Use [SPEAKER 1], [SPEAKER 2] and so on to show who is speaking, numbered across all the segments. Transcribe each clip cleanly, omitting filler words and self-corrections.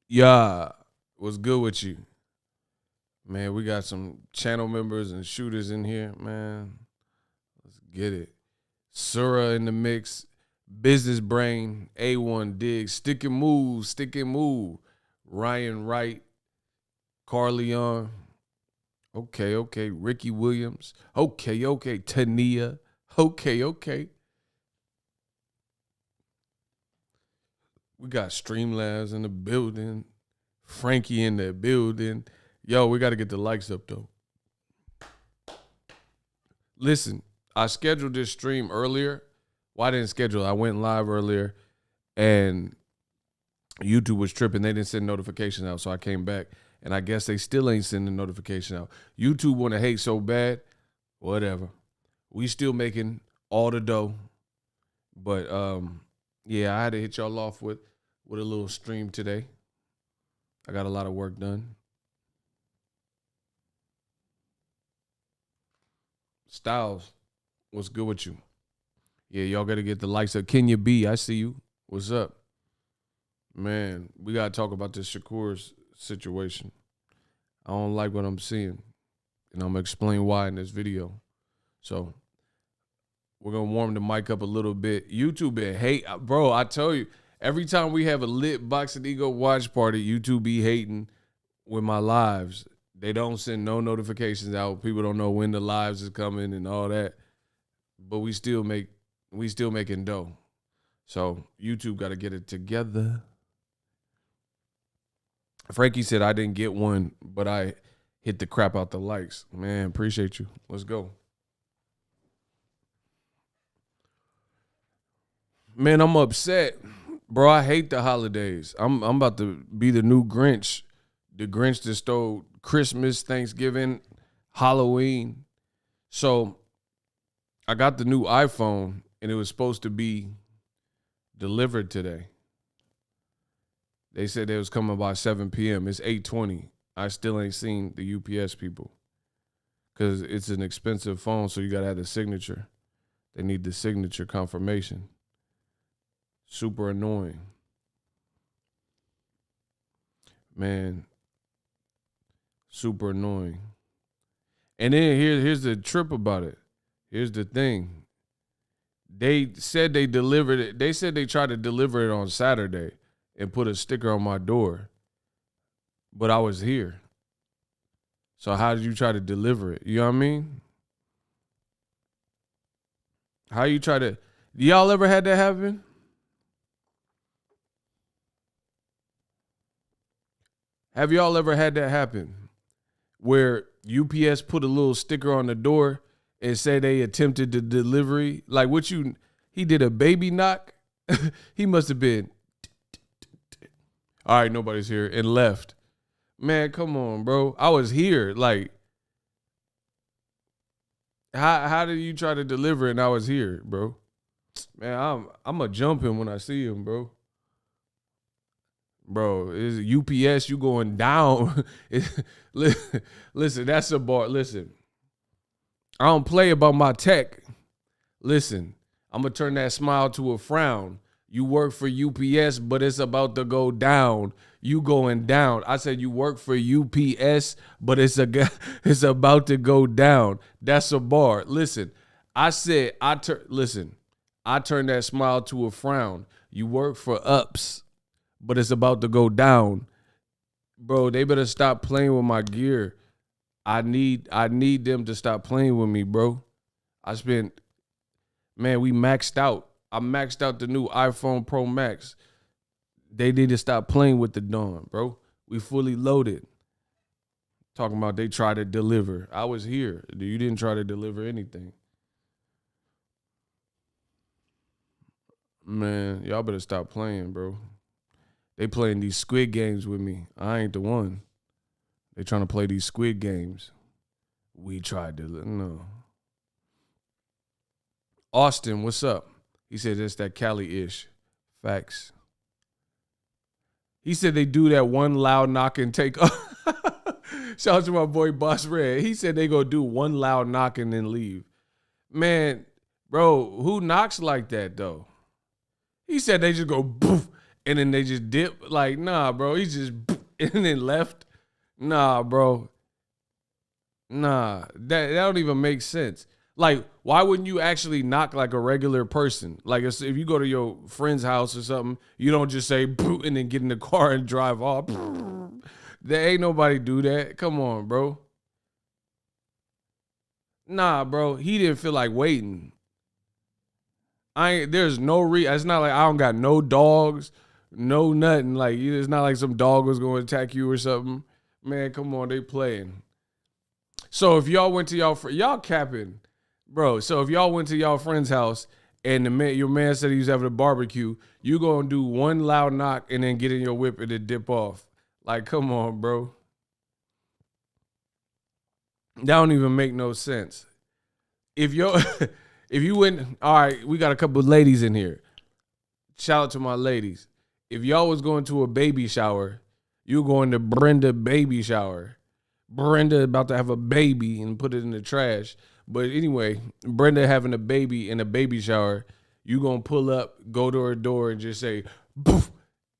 [SPEAKER 1] Yeah, what's good with you? Man, we got some channel members and shooters in here, man. Let's get it. Sura in the mix. Business Brain, A1 Diggs, Stick and Move. Ryan Wright, Carleon. Okay. Ricky Williams. Okay. Tania. Okay. We got Streamlabs in the building. Frankie in the building. Yo, we got to get the likes up, though. Listen, I scheduled this stream earlier. Well, I didn't schedule it. I went live earlier, and YouTube was tripping. They didn't send notifications out, so I came back, and I guess they still ain't sending notification out. YouTube want to hate so bad. Whatever. We still making all the dough. But, yeah, I had to hit y'all off with a little stream today. I got a lot of work done. Styles, what's good with you? Yeah, y'all got to get the likes of Kenya B. I see you. What's up? Man, we got to talk about this Shakur's situation. I don't like what I'm seeing, and I'm going to explain why in this video. So we're going to warm the mic up a little bit. YouTube been hate. Bro, I tell you, every time we have a lit Boxingego watch party, YouTube be hating with my lives. They don't send no notifications out. People don't know when the lives is coming and all that. But we still making dough. So YouTube got to get it together. Frankie said I didn't get one, but I hit the crap out the likes. Man, appreciate you. Let's go. Man, I'm upset. Bro, I hate the holidays. I'm about to be the new Grinch. The Grinch that stole Christmas, Thanksgiving, Halloween. So I got the new iPhone and it was supposed to be delivered today. They said they was coming by 7 p.m. It's 8:20. I still ain't seen the UPS people because it's an expensive phone, so you got to have the signature. They need the signature confirmation. Super annoying. Man, super annoying. And then here's the trip about it. Here's the thing. They said they delivered it. They said they tried to deliver it on Saturday and put a sticker on my door. But I was here. So how did you try to deliver it? You know what I mean? How you try to... Y'all ever had that happen? Have y'all ever had that happen? Where UPS put a little sticker on the door and say they attempted the delivery? Like he did a baby knock? He must have been... All right, nobody's here, and left. Man, come on, bro. I was here. Like, how did you try to deliver it and I was here, bro? Man, I'm a jump him when I see him, bro. Bro, is UPS, you going down. Listen, that's a bar. Listen, I don't play about my tech. Listen, I'm going to turn that smile to a frown. You work for UPS, but it's about to go down. You going down. I said you work for UPS, but it's about to go down. That's a bar. Listen, I said I turned that smile to a frown. You work for ups, but it's about to go down. Bro, they better stop playing with my gear. I need them to stop playing with me, bro. We maxed out. I maxed out the new iPhone Pro Max. They need to stop playing with the Dawn, bro. We fully loaded. Talking about they tried to deliver. I was here. You didn't try to deliver anything. Man, y'all better stop playing, bro. They playing these squid games with me. I ain't the one. They trying to play these squid games. We tried to, no. Austin, what's up? He said it's that Cali-ish. Facts. He said they do that one loud knock and take off. Shout out to my boy Boss Red. He said they go do one loud knock and then leave. Man, bro, who knocks like that though? He said they just go boof and then they just dip. Like, nah, bro. He just boof and then left. Nah, bro. Nah, that don't even make sense. Like, why wouldn't you actually knock like a regular person? Like, if you go to your friend's house or something, you don't just say boo and then get in the car and drive off. There ain't nobody do that. Come on, bro. Nah, bro. He didn't feel like waiting. There's no it's not like I don't got no dogs, no nothing. Like, it's not like some dog was going to attack you or something. Man, come on, they playing. So if y'all went to y'all capping. Bro, so if y'all went to y'all friend's house and your man said he was having a barbecue, you gonna do one loud knock and then get in your whip and then dip off. Like, come on, bro. That don't even make no sense. If you went, all right, we got a couple of ladies in here. Shout out to my ladies. If y'all was going to a baby shower, you going to Brenda baby shower. Brenda about to have a baby and put it in the trash. But anyway, Brenda having a baby in a baby shower, you gonna pull up, go to her door and just say, poof,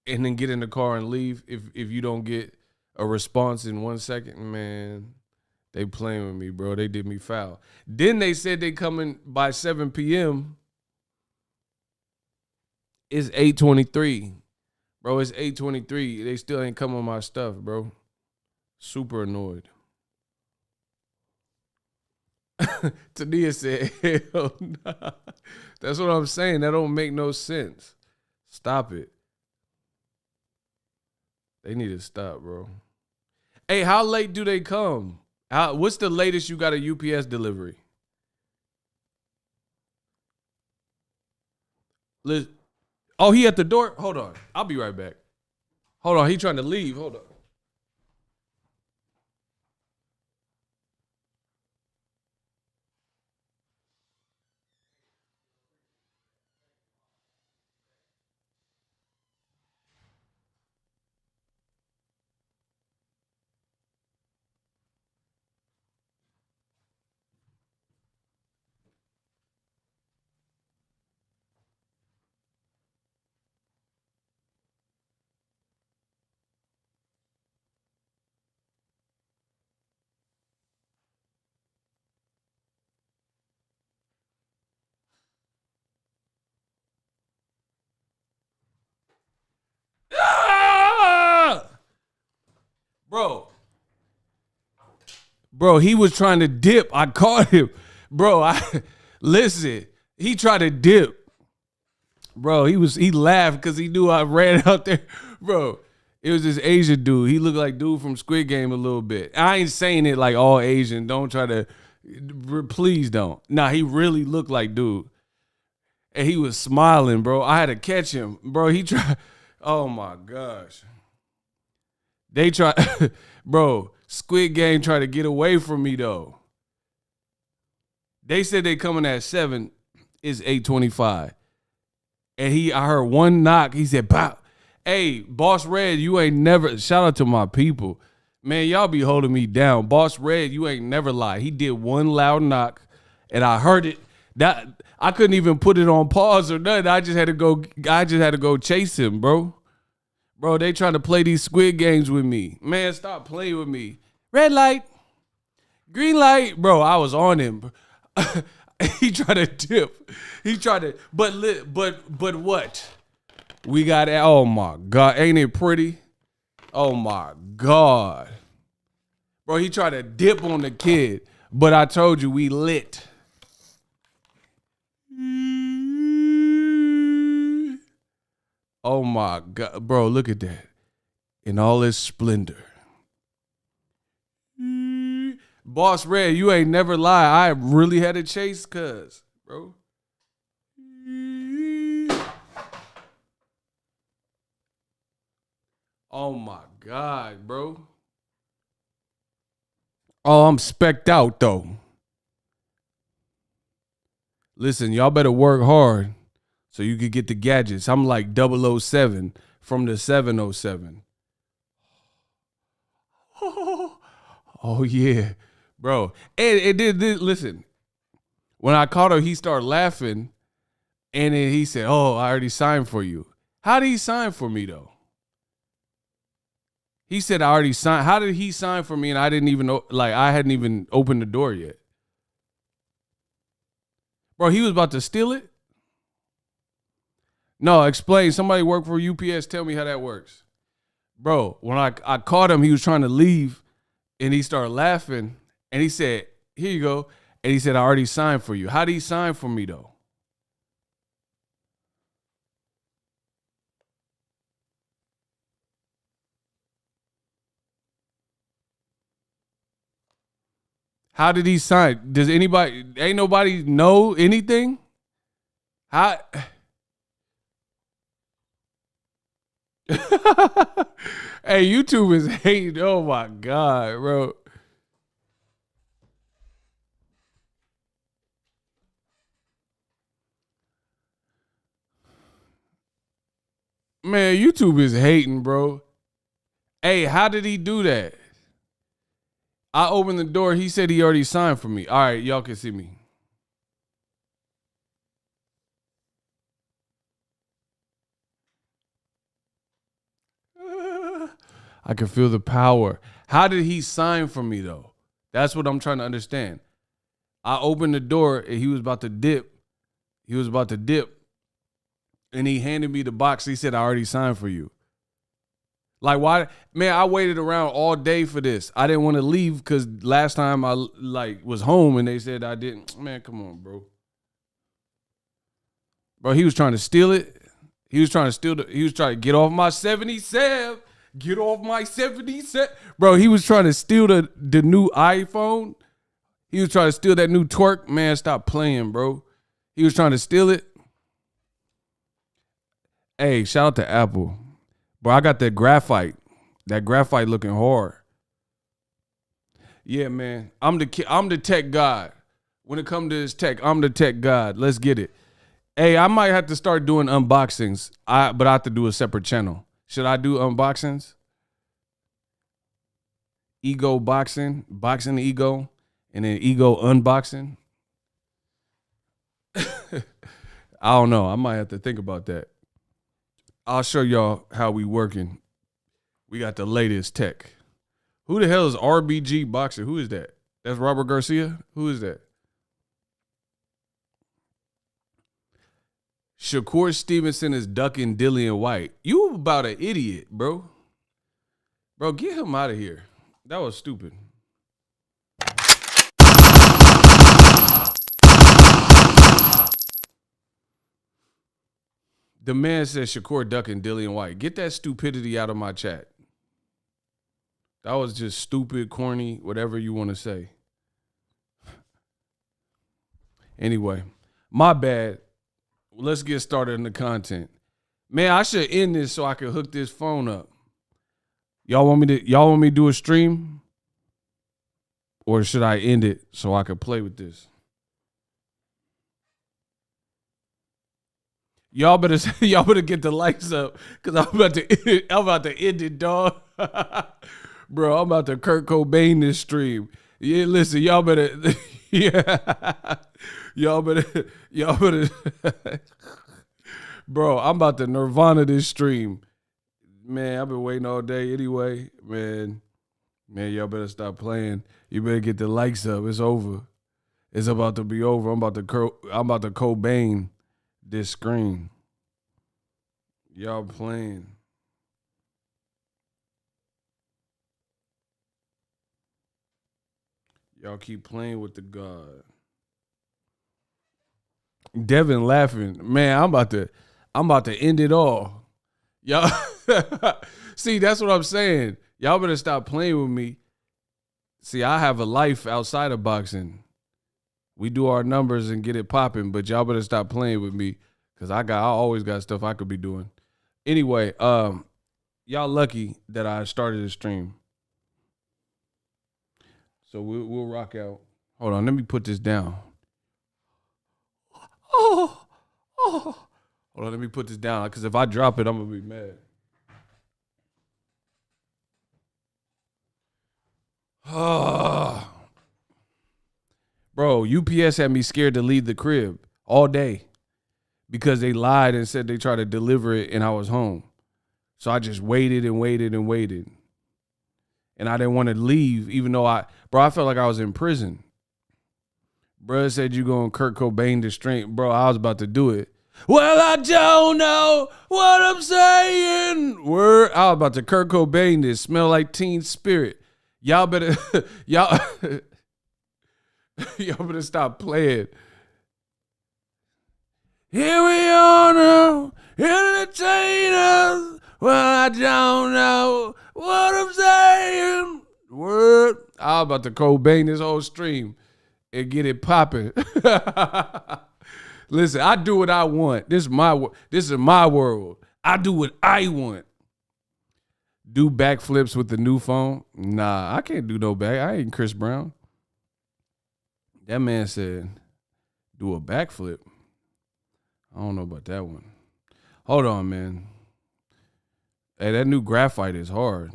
[SPEAKER 1] and then get in the car and leave if you don't get a response in 1 second. Man, they playing with me, bro. They did me foul. Then they said they coming by 7 p.m. It's 8:23. Bro, it's 8:23. They still ain't come on my stuff, bro. Super annoyed. Tania said, hell nah. That's what I'm saying. That don't make no sense. Stop it. They need to stop, bro. Hey, how late do they come? What's the latest you got a UPS delivery? Oh, he at the door? Hold on. I'll be right back. Hold on. He trying to leave. Hold on. Ah! Bro, he was trying to dip. I caught him. Bro, listen. He tried to dip. Bro, he laughed because he knew I ran out there. Bro, it was this Asian dude. He looked like dude from Squid Game a little bit. I ain't saying it like all Asian. Don't try to, please don't. Nah, he really looked like dude. And he was smiling, bro. I had to catch him. Bro, he tried. Oh my gosh. They try, bro, Squid Game tried to get away from me though. They said they coming at 7. It's 8:25. And I heard one knock. He said, "Pow." Hey, Boss Red, you ain't never, shout out to my people. Man, y'all be holding me down. Boss Red, you ain't never lied. He did one loud knock and I heard it. That I couldn't even put it on pause or nothing. I just had to go chase him, bro. Bro, they trying to play these Squid Games with me. Man, stop playing with me. Red light, green light. Bro, I was on him. He tried to dip. He tried to, but what? We got, oh my God, ain't it pretty? Oh my God. Bro, he tried to dip on the kid, but I told you we lit. Oh my God, bro, look at that. In all its splendor. Boss Red, you ain't never lie. I really had to chase cuz, bro. Oh my God, bro. Oh, I'm specced out though. Listen, y'all better work hard so you could get the gadgets. I'm like 007 from the 707. Oh yeah, bro. And it did. Listen, when I caught him, he started laughing, and then he said, "Oh, I already signed for you." How did he sign for me though? He said I already signed. How did he sign for me and I didn't even know? Like I hadn't even opened the door yet, bro. He was about to steal it. No, explain. Somebody work for UPS. Tell me how that works, bro. When I caught him, he was trying to leave. And he started laughing, and he said, "Here you go." And he said, "I already signed for you." How did he sign for me, though? How did he sign? Does anybody, ain't nobody know anything? How? Hey, YouTube is hating. Oh, my God, bro. Man, YouTube is hating, bro. Hey, how did he do that? I opened the door. He said he already signed for me. All right, y'all can see me. I can feel the power. How did he sign for me, though? That's what I'm trying to understand. I opened the door, and he was about to dip. And he handed me the box. He said, "I already signed for you." Like, why? Man, I waited around all day for this. I didn't want to leave because last time I was home and they said I didn't. Man, come on, bro. Bro, he was trying to steal it. He was trying to get off my 77. Get off my 70 cent. Bro, he was trying to steal the new iPhone. He was trying to steal that new twerk. Man, stop playing, bro. He was trying to steal it. Hey, shout out to Apple. Bro, I got that graphite. That graphite looking hard. Yeah, man. I'm the tech god. When it comes to this tech, I'm the tech god. Let's get it. Hey, I might have to start doing unboxings. But I have to do a separate channel. Should I do unboxings? Ego boxing, boxing the ego, and then ego unboxing. I don't know. I might have to think about that. I'll show y'all how we working. We got the latest tech. Who the hell is RBG Boxer? Who is that? That's Robert Garcia? Who is that? Shakur Stevenson is ducking Dillian White. You about an idiot, bro. Bro, get him out of here. That was stupid. The man said Shakur ducking Dillian White. Get that stupidity out of my chat. That was just stupid, corny, whatever you want to say. Anyway, my bad. Let's get started in the content. Man, I should end this so I can hook this phone up. Y'all want me to do a stream? Or should I end it so I can play with this? Y'all better get the lights up because I'm about to end it, dog. Bro, I'm about to Kurt Cobain this stream. Yeah, listen, y'all better yeah. Y'all better Bro, I'm about to Nirvana this stream. Man, I've been waiting all day anyway. Man, y'all better stop playing. You better get the lights up. It's over. It's about to be over. I'm about to Cobain this screen. Y'all playing. Y'all keep playing with the God. Devin laughing. Man, I'm about to end it all. Y'all see, that's what I'm saying. Y'all better stop playing with me. See, I have a life outside of boxing. We do our numbers and get it popping, but y'all better stop playing with me because I always got stuff I could be doing. Anyway, y'all lucky that I started the stream. So we'll rock out. Hold on, let me put this down. Oh. Hold on, let me put this down because if I drop it, I'm gonna be mad. Bro, UPS had me scared to leave the crib all day because they lied and said they tried to deliver it and I was home. So I just waited and waited and waited. And I didn't want to leave even though I felt like I was in prison. Bro said you going Kurt Cobain the strength. Bro, I was about to do it. Well, I don't know what I'm saying. I was about to Kurt Cobain this. Smell like Teen Spirit. Y'all better y'all better stop playing. Here we are now, entertainers. Well, I don't know what I'm saying. Word. I was about to Cobain this whole stream and get it popping. Listen, I do what I want. This is my world. I do what I want. Do backflips with the new phone? Nah, I can't do no back. I ain't Chris Brown. That man said, do a backflip. I don't know about that one. Hold on, man. Hey, that new graphite is hard.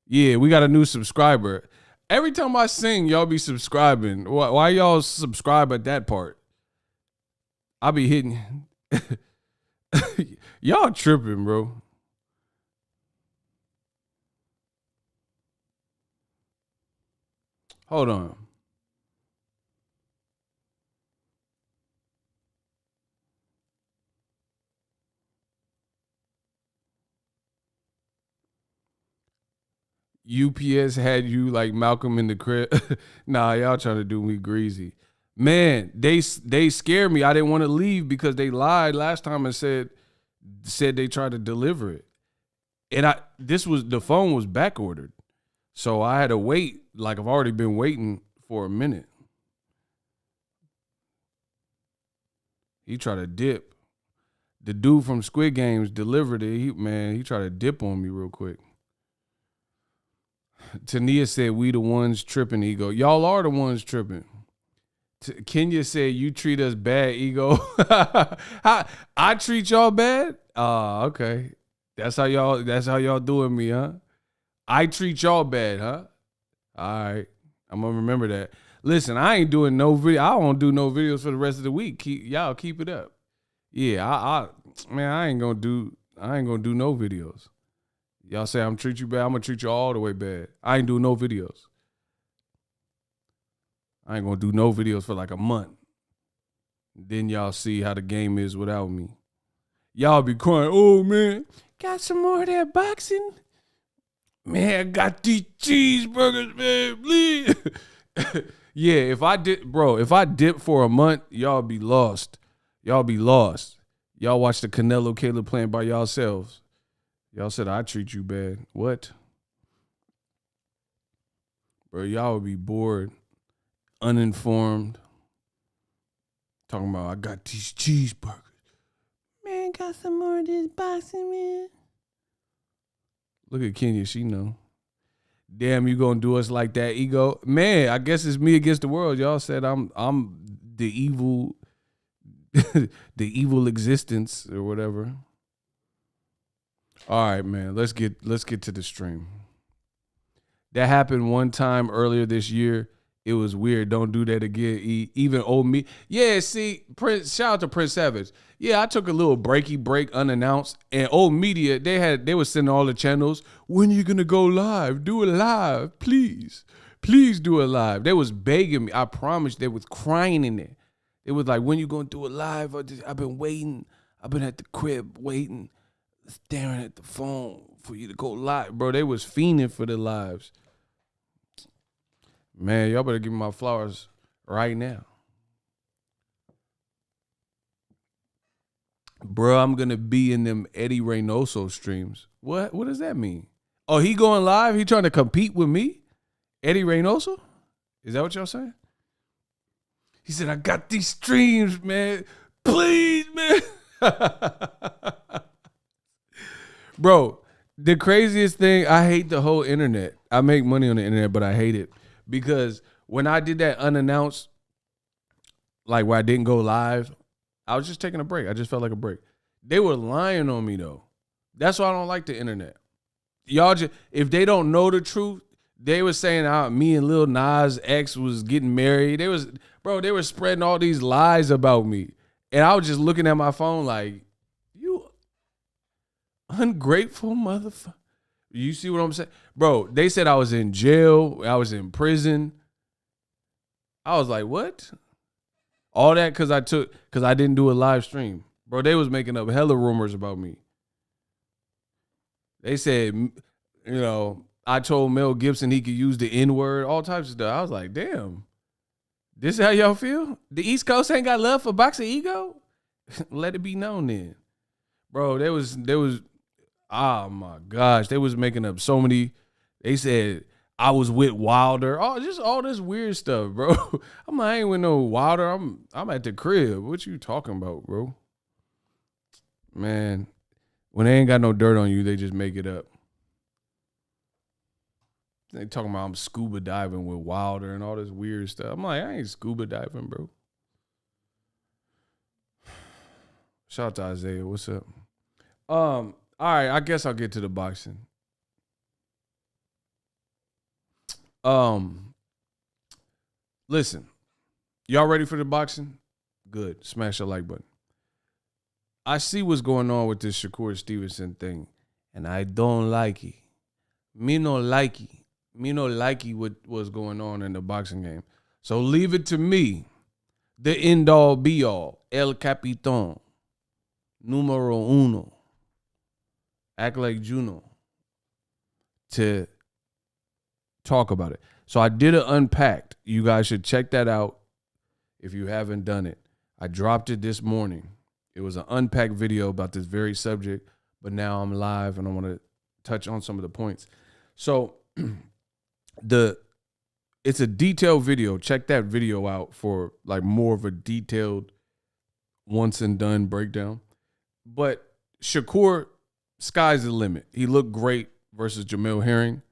[SPEAKER 1] Yeah, we got a new subscriber. Every time I sing, y'all be subscribing. Why y'all subscribe at that part? I be hitting. Y'all tripping, bro. Hold on. UPS had you like Malcolm in the crib. Nah, y'all trying to do me greasy. Man, they scared me. I didn't want to leave because they lied last time and said said they tried to deliver it. And the phone was back ordered. So I had to wait. Like I've already been waiting for a minute. He tried to dip. The dude from Squid Games delivered it. He tried to dip on me real quick. Tania said, we the ones tripping, Ego. Y'all are the ones tripping. Kenya said, you treat us bad, Ego. I treat y'all bad? Okay. That's how y'all doing me, huh? I treat y'all bad, huh? All right. I'm going to remember that. Listen, I ain't doing no video. I won't do no videos for the rest of the week. Y'all keep it up. Yeah, I ain't gonna do no videos. Y'all say I'm treat you bad, I'm gonna treat you all the way bad. I ain't doing no videos. I ain't gonna do no videos for like a month. Then y'all see how the game is without me. Y'all be crying, oh man, got some more of that boxing? Man, I got these cheeseburgers, man, please. Yeah, if I dip for a month, y'all be lost. Y'all be lost. Y'all watch the Canelo Caleb playing by yourselves. Y'all said I treat you bad. What? Bro, y'all would be bored, uninformed. Talking about I got these cheeseburgers. Man, got some more of this boxing, man. Look at Kenya, she know. Damn, you gonna do us like that, Ego? Man, I guess it's me against the world. Y'all said I'm the evil, the evil existence or whatever. All right, man. Let's get to the stream. That happened one time earlier this year. It was weird. Don't do that again. Even old me. Yeah, see, Prince. Shout out to Prince Savage. Yeah, I took a little break unannounced, and old media they were sending all the channels. When you gonna go live? Do it live, please. Please do it live. They was begging me. I promise. They was crying in there. It was like, when you gonna do it live? I've been waiting. I've been at the crib waiting, staring at the phone for you to go live, bro. They was fiending for the lives. Man, y'all better give me my flowers right now. Bro, I'm going to be in them Eddie Reynoso streams. What does that mean? Oh, he going live? He trying to compete with me? Eddie Reynoso? Is that what y'all saying? He said, I got these streams, man. Please, man. Bro, the craziest thing, I hate the whole internet. I make money on the internet, but I hate it. Because when I did that unannounced, like where I didn't go live, I was just taking a break. I just felt like a break. They were lying on me, though. That's why I don't like the internet. Y'all just, if they don't know the truth, they were saying me and Lil Nas X was getting married. They were spreading all these lies about me. And I was just looking at my phone like, you ungrateful motherfucker. You see what I'm saying? Bro, they said I was in jail. I was in prison. I was like, what? All that because I didn't do a live stream. Bro, they was making up hella rumors about me. They said, I told Mel Gibson he could use the N-word, all types of stuff. I was like, damn. This is how y'all feel? The East Coast ain't got love for Boxingego? Let it be known then. Bro, there was oh my gosh, they was making up so many. They said I was with Wilder. Oh, just all this weird stuff, bro. I'm like, I ain't with no Wilder. I'm at the crib. What you talking about, bro? Man, when they ain't got no dirt on you, they just make it up. They talking about I'm scuba diving with Wilder and all this weird stuff. I'm like, I ain't scuba diving, bro. Shout out to Isaiah. What's up? All right, I guess I'll get to the boxing. Listen, y'all ready for the boxing? Good. Smash the like button. I see what's going on with this Shakur Stevenson thing, and I don't like it. Me no like it. Me no like it what's going on in the boxing game. So leave it to me, the end-all, be-all, El Capitan, numero uno, act like Juno, to talk about it. So I did an Unpacked. You guys should check that out if you haven't done it. I dropped it this morning. It was an unpacked video about this very subject, but now I'm live and I want to touch on some of the points. So it's a detailed video. Check that video out for like more of a detailed once and done breakdown. But Shakur, sky's the limit. He looked great versus Jamel Herring.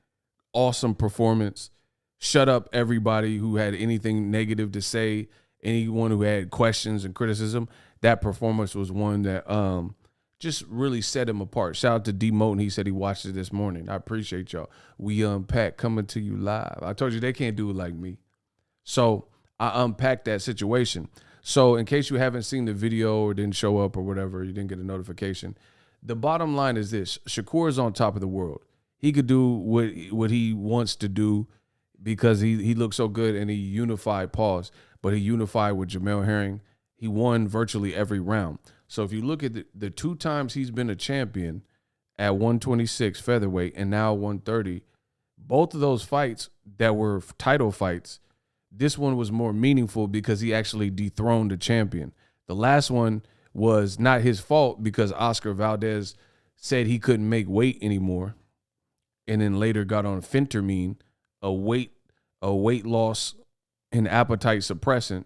[SPEAKER 1] Awesome performance. Shut up everybody who had anything negative to say, anyone who had questions and criticism. That performance was one that just really set him apart. Shout out to D. Moten. He said he watched it this morning. I appreciate y'all. We unpack coming to you live. I told you they can't do it like me. So I unpacked that situation. So in case you haven't seen the video or didn't show up or whatever, you didn't get a notification, the bottom line is this. Shakur is on top of the world. He could do what he wants to do because he looks so good and he unified, but he unified with Jamel Herring. He won virtually every round. So if you look at the 2 times he's been a champion at 126 featherweight and now 130, both of those fights that were title fights, this one was more meaningful because he actually dethroned the champion. The last one was not his fault because Oscar Valdez said he couldn't make weight anymore and then later got on phentermine, a weight loss and appetite suppressant.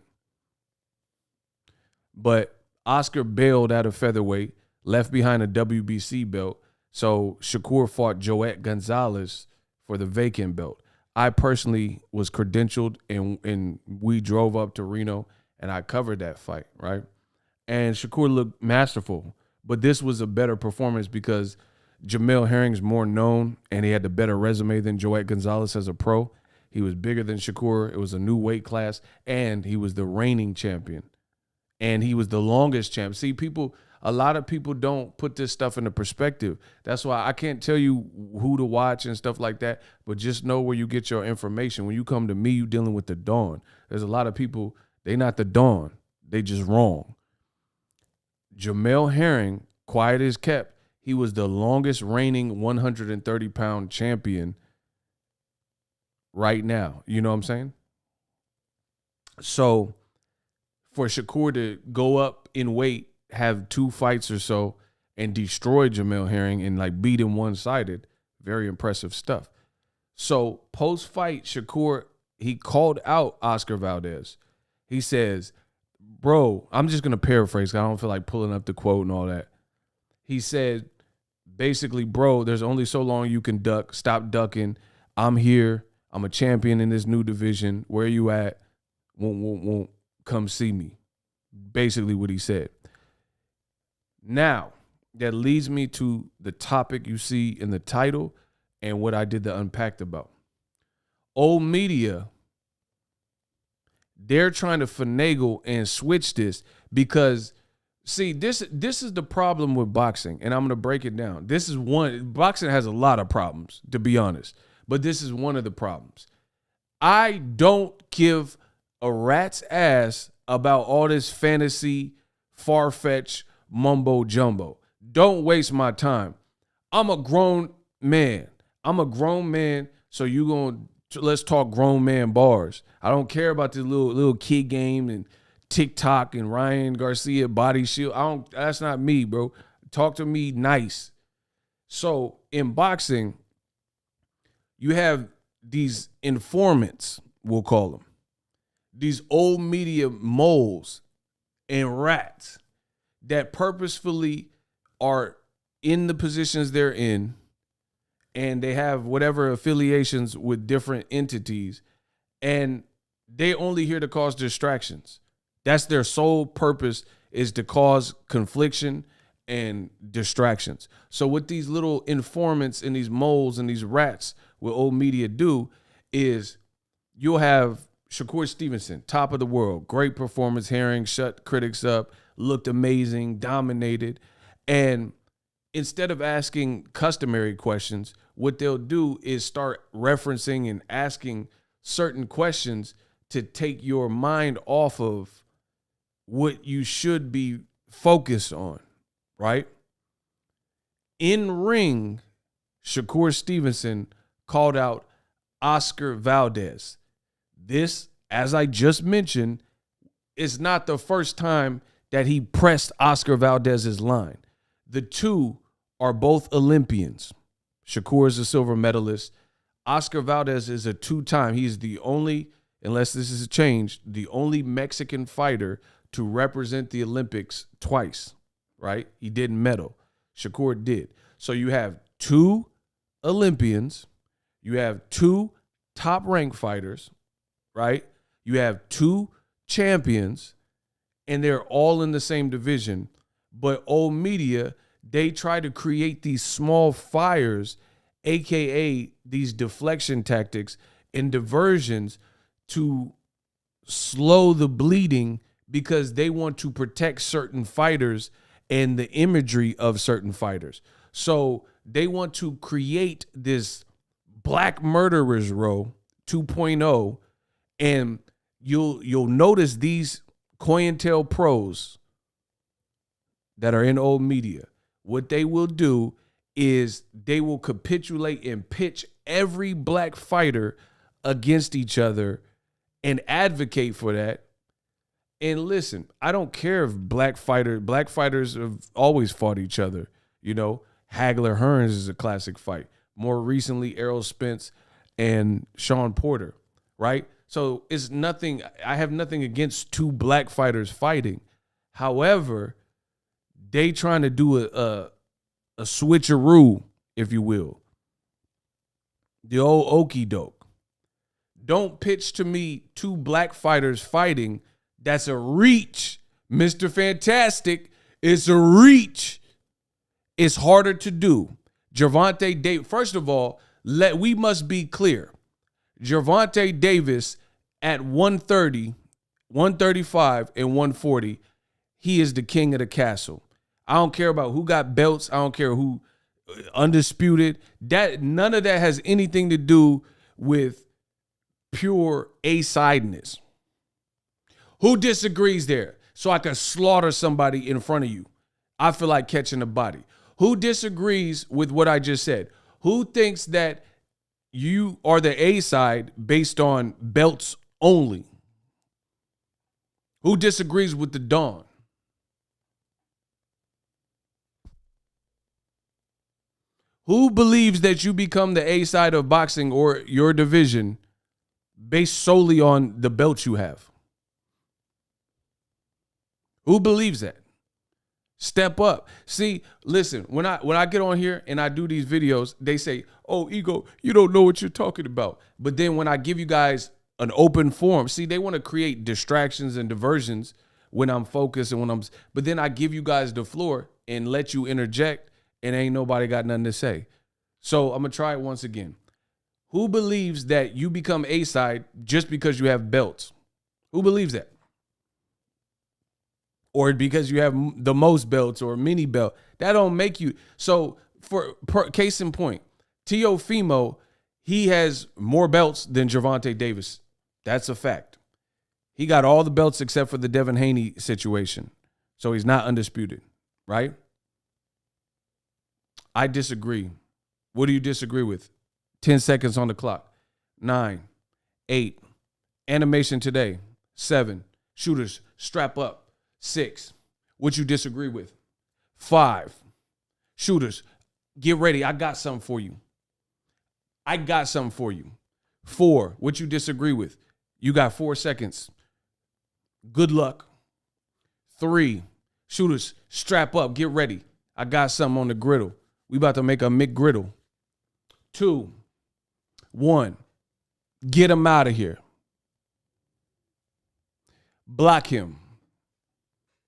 [SPEAKER 1] But Oscar bailed out of featherweight, left behind a WBC belt. So Shakur fought Joet Gonzalez for the vacant belt. I personally was credentialed and we drove up to Reno and I covered that fight, right? And Shakur looked masterful, but this was a better performance because Jamel Herring's more known and he had the better resume than Joet Gonzalez as a pro. He was bigger than Shakur. It was a new weight class and he was the reigning champion. And he was the longest champ. See, a lot of people don't put this stuff into perspective. That's why I can't tell you who to watch and stuff like that, but just know where you get your information. When you come to me, you're dealing with the Dawn. There's a lot of people, they not the Dawn. They just wrong. Jamel Herring, quiet as kept, he was the longest reigning 130-pound champion right now. You know what I'm saying? So for Shakur to go up in weight, have 2 fights or so, and destroy Jamel Herring and like beat him one-sided, very impressive stuff. So post-fight, Shakur, he called out Oscar Valdez. He says, bro, I'm just going to paraphrase because I don't feel like pulling up the quote and all that. He said, basically, bro, there's only so long you can duck. Stop ducking. I'm here. I'm a champion in this new division. Where you at? Won't come see me. Basically what he said. Now, that leads me to the topic you see in the title and what I did the unpacked about. Old media, they're trying to finagle and switch this because, see, this is the problem with boxing, and I'm going to break it down. Boxing has a lot of problems, to be honest, but this is one of the problems. I don't give a rat's ass about all this fantasy, far-fetched mumbo jumbo. Don't waste my time. I'm a grown man. So let's talk grown man bars. I don't care about the little kid game and TikTok and Ryan Garcia body shield. That's not me, bro. Talk to me nice. So in boxing, you have these informants, we'll call them. These old media moles and rats that purposefully are in the positions they're in, and they have whatever affiliations with different entities, and they only here to cause distractions. That's their sole purpose, is to cause confliction and distractions. So what these little informants and these moles and these rats with old media do is you'll have Shakur Stevenson, top of the world, great performance, Herring shut critics up, looked amazing, dominated. And instead of asking customary questions, what they'll do is start referencing and asking certain questions to take your mind off of what you should be focused on, right? In ring, Shakur Stevenson called out Oscar Valdez. This, as I just mentioned, is not the first time that he pressed Oscar Valdez's line. The two are both Olympians. Shakur is a silver medalist. Oscar Valdez is a two-time. He's the only, unless this is changed, the only Mexican fighter to represent the Olympics twice, right? He didn't medal. Shakur did. So you have two Olympians. You have two top-ranked fighters, right? You have two champions, and they're all in the same division. But old media, they try to create these small fires, AKA these deflection tactics and diversions to slow the bleeding because they want to protect certain fighters and the imagery of certain fighters. So they want to create this Black Murderers Row 2.0, and you'll notice these COINTELPROs that are in old media, what they will do is they will capitulate and pitch every black fighter against each other and advocate for that. And listen, I don't care if black fighters have always fought each other. You know, Hagler Hearns is a classic fight. More recently, Errol Spence and Sean Porter, right? So it's nothing, I have nothing against two black fighters fighting. However, they trying to do a switcheroo, if you will. The old okey doke. Don't pitch to me two black fighters fighting. That's a reach, Mr. Fantastic. It's a reach. It's harder to do. Gervonta Davis, first of all, we must be clear. Gervonta Davis at 130, 135, and 140, he is the king of the castle. I don't care about who got belts. I don't care who undisputed. None of that has anything to do with pure A-sideness. Who disagrees there? So I can slaughter somebody in front of you. I feel like catching a body. Who disagrees with what I just said? Who thinks that you are the A side based on belts only? Who disagrees with the Dawn? Who believes that you become the A side of boxing or your division based solely on the belts you have? Who believes that? Step up. See, listen, when I get on here and I do these videos, they say, oh, Ego, you don't know what you're talking about. But then when I give you guys an open forum, see, they want to create distractions and diversions when I'm focused and but then I give you guys the floor and let you interject and ain't nobody got nothing to say. So I'm going to try it once again. Who believes that you become A-side just because you have belts? Who believes that? Or because you have the most belts or mini belt. That don't make you. So for case in point, Teofimo, he has more belts than Gervonta Davis. That's a fact. He got all the belts except for the Devin Haney situation. So he's not undisputed, right? I disagree. What do you disagree with? 10 seconds on the clock. 9, 8, animation today. 7, shooters, strap up. 6, what you disagree with? 5, shooters, get ready. I got something for you. 4, what you disagree with? You got 4 seconds. Good luck. 3, shooters, strap up, get ready. I got something on the griddle. We about to make a McGriddle. 2, 1, get him out of here. Block him.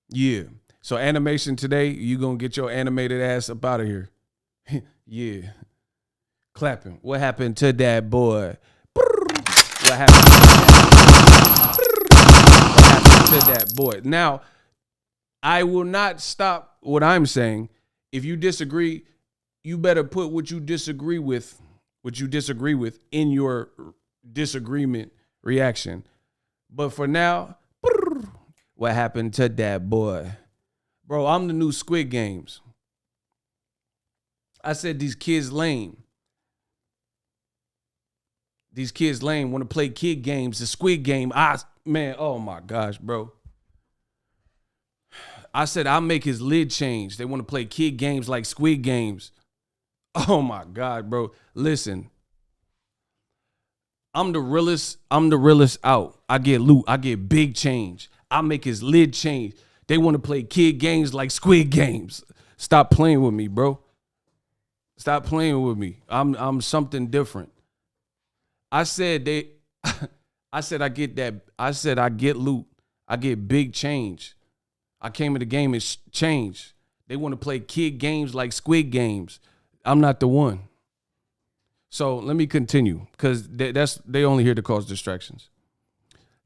[SPEAKER 1] Yeah. So animation today, you going to get your animated ass up out of here. Yeah. Clapping. What happened to that boy? What happened to that boy? Now, I will not stop what I'm saying. If you disagree, you better put what you disagree with in your disagreement reaction. But for now, what happened to that boy? Bro, I'm the new Squid Games. I said these kids lame. These kids lame, want to play kid games. The Squid Game, man, oh my gosh, bro. I said, I'll make his lid change. They want to play kid games like Squid Games. Oh my God, bro. Listen, I'm the realest out. I get loot. I get big change. I make his lid change. They want to play kid games like Squid Games. Stop playing with me, bro. Stop playing with me. I'm something different. I said I get that. I said I get loot. I get big change. I came in the game and change. They want to play kid games like Squid Games. I'm not the one. So let me continue because they only here to cause distractions.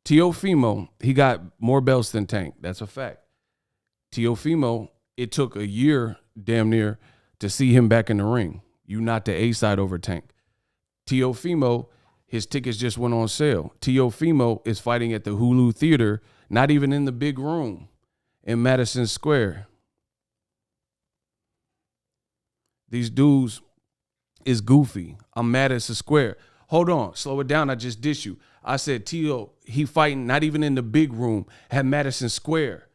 [SPEAKER 1] Teofimo, he got more belts than Tank. That's a fact. Teofimo, it took a year damn near to see him back in the ring. You not the A-side over Tank. Teofimo, his tickets just went on sale. Teofimo is fighting at the Hulu Theater, not even in the big room in Madison Square. These dudes is goofy. I'm Madison Square. Hold on, slow it down. I just dissed you. I said Tio, he fighting not even in the big room at Madison Square.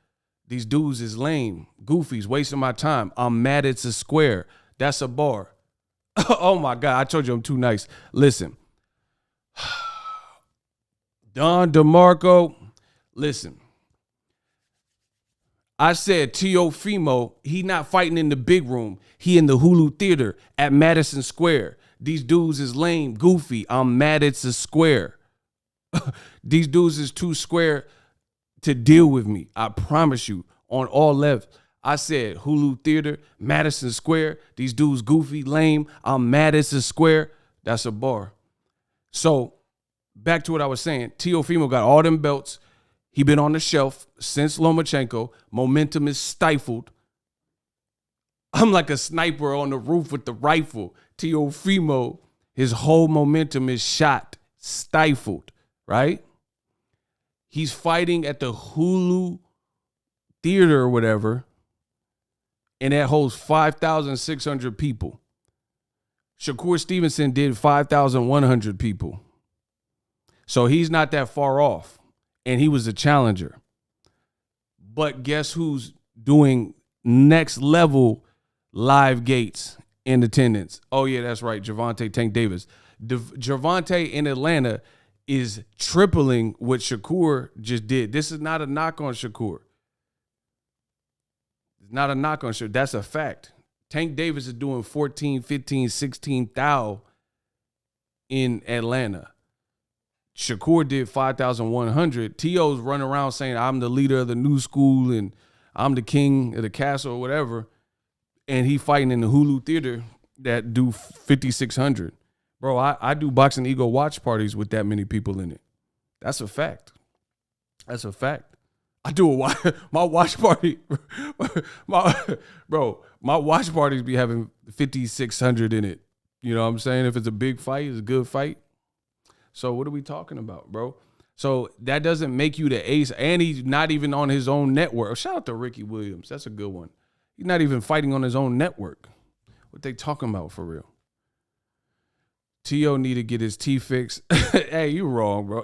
[SPEAKER 1] These dudes is lame, goofies, wasting my time. I'm Madison Square. That's a bar. Oh my God, I told you I'm too nice. Listen, Don DeMarco, listen. I said Teofimo, he not fighting in the big room. He in the Hulu Theater at Madison Square. These dudes is lame, goofy. I'm Madison Square. These dudes is too square to deal with me. I promise you, on all levels. I said Hulu Theater, Madison Square. These dudes goofy, lame. I'm Madison Square. That's a bar. So back to what I was saying. Teofimo got all them belts. He been on the shelf since Lomachenko. Momentum is stifled. I'm like a sniper on the roof with the rifle. Teofimo, his whole momentum is shot, stifled, right? He's fighting at the Hulu Theater or whatever, and that holds 5,600 people. Shakur Stevenson did 5,100 people. So he's not that far off. And he was a challenger. But guess who's doing next level live gates in attendance? Oh, yeah, that's right. Gervonta Tank Davis. Gervonta in Atlanta is tripling what Shakur just did. This is not a knock on Shakur. It's not a knock on Shakur. That's a fact. Tank Davis is doing 14, 15, 16,000 in Atlanta. Shakur did 5,100. T.O.'s running around saying, I'm the leader of the new school and I'm the king of the castle or whatever. And he fighting in the Hulu Theater that do 5,600. Bro, I do Boxingego watch parties with that many people in it. That's a fact. That's a fact. I do my watch party. my watch parties be having 5,600 in it. You know what I'm saying? If it's a big fight, it's a good fight. So what are we talking about, bro? So that doesn't make you the ace. And he's not even on his own network. Shout out to Ricky Williams. That's a good one. He's not even fighting on his own network. What they talking about for real? T.O. need to get his teeth fixed. Hey, you wrong, bro.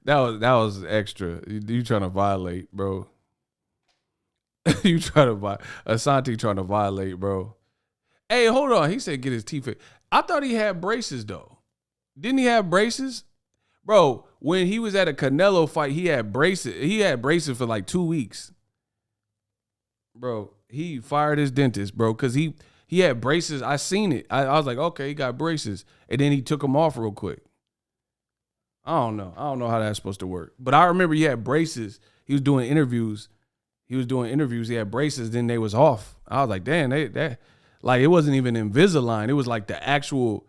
[SPEAKER 1] that was extra. You trying to violate, bro. You trying to Asante trying to violate, bro. Hey, hold on. He said get his teeth fixed. I thought he had braces, though. Didn't he have braces? Bro, when he was at a Canelo fight, he had braces. He had braces for like 2 weeks. Bro, he fired his dentist, bro, because he had braces. I seen it. I was like, okay, he got braces. And then he took them off real quick. I don't know how that's supposed to work. But I remember he had braces. He was doing interviews. He had braces. Then they was off. I was like, damn, that like it wasn't even Invisalign. It was like the actual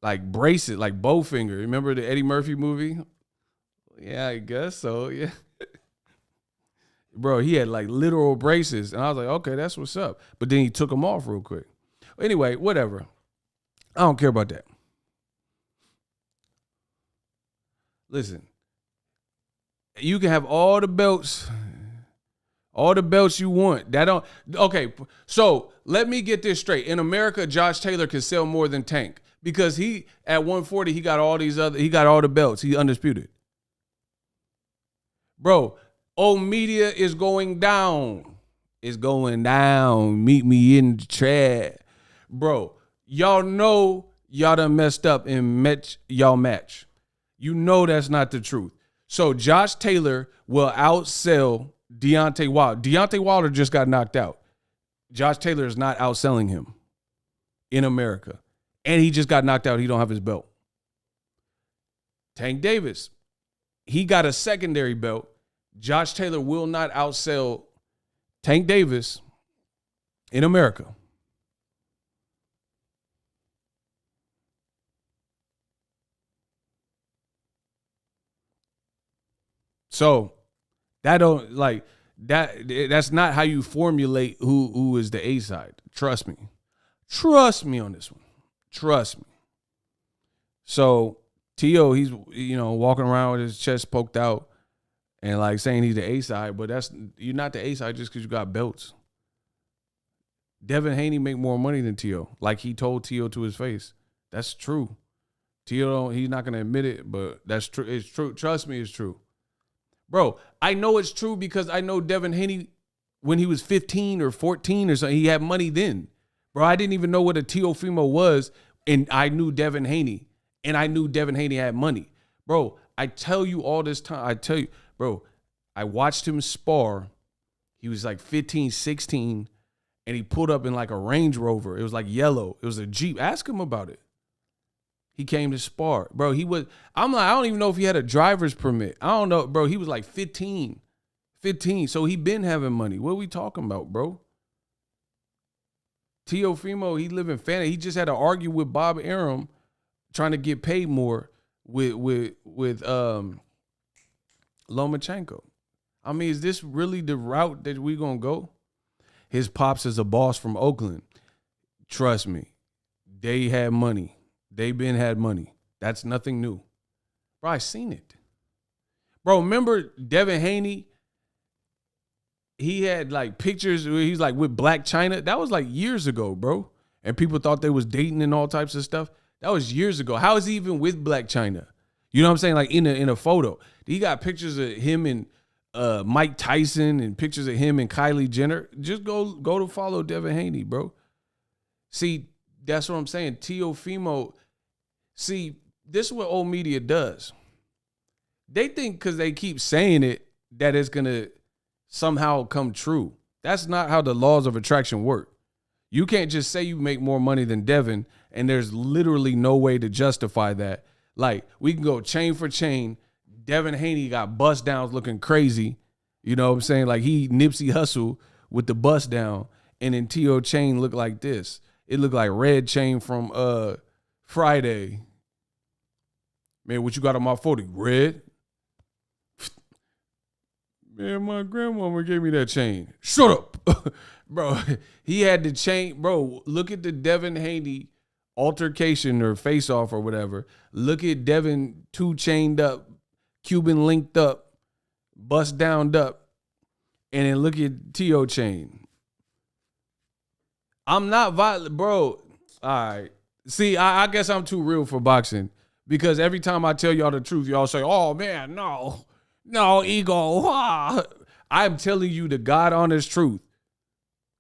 [SPEAKER 1] like bracelet, like Bowfinger. Remember the Eddie Murphy movie? Yeah, I guess so. Yeah. Bro, he had like literal braces. And I was like, okay, that's what's up. But then he took them off real quick. Anyway, whatever. I don't care about that. Listen, you can have all the belts you want. Okay, so let me get this straight. In America, Josh Taylor can sell more than Tank. Because he at 140, he got all the belts. He undisputed. Bro, media is going down. It's going down. Meet me in the trap. Bro, y'all know y'all done messed up and met y'all match. You know that's not the truth. So Josh Taylor will outsell Deontay Wilder. Deontay Wilder just got knocked out. Josh Taylor is not outselling him in America. And he just got knocked out. He don't have his belt. Tank Davis, he got a secondary belt. Josh Taylor will not outsell Tank Davis in America. So that don't like that. That's not how you formulate who is the A side. Trust me. Trust me on this one. Trust me. So T.O., he's walking around with his chest poked out and like saying he's the A side, but you're not the A side just because you got belts. Devin Haney make more money than T.O. Like he told T.O. to his face. That's true. T.O. he's not gonna admit it, but that's true. It's true. Trust me, it's true. Bro, I know it's true because I know Devin Haney when he was 15 or 14 or something, he had money then. Bro, I didn't even know what a Teofimo was, and I knew Devin Haney, and I knew Devin Haney had money. Bro, I tell you all this time, bro, I watched him spar. He was like 15, 16, and he pulled up in like a Range Rover. It was like yellow. It was a Jeep. Ask him about it. He came to spar. Bro, I don't even know if he had a driver's permit. I don't know, bro. He was like 15. So he been having money. What are we talking about, bro? Teofimo, he live in fantasy. He just had to argue with Bob Arum trying to get paid more with Lomachenko. I mean, is this really the route that we gonna go? His pops is a boss from Oakland. Trust me, they had money. They been had money. That's nothing new. Bro, I seen it. Bro, remember Devin Haney? He had like pictures where he's like with Black China. That was like years ago, bro. And people thought they was dating and all types of stuff. That was years ago. How is he even with Black China? You know what I'm saying? Like in a photo. He got pictures of him and Mike Tyson and pictures of him and Kylie Jenner. Just go to follow Devin Haney, bro. See, that's what I'm saying. Teofimo. See, this is what old media does. They think because they keep saying it that it's going to somehow come true. That's not how the laws of attraction work. You can't just say you make more money than Devin, and there's literally no way to justify that. Like, we can go chain for chain. Devin Haney got bust downs looking crazy. You know what I'm saying? Like, he Nipsey Hussle with the bust down, and then T.O. chain looked like this. It looked like Red Chain from Friday. Man, what you got on my 40? Red? Man, my grandmama gave me that chain. Shut up. Bro, he had the chain. Bro, look at the Devin Haney altercation or face-off or whatever. Look at Devin 2 chained up, Cuban linked up, bust downed up, and then look at T.O. chain. I'm not violent, bro. All right. See, I guess I'm too real for boxing because every time I tell y'all the truth, y'all say, oh, man, no, ego. Ah. I'm telling you the God honest truth.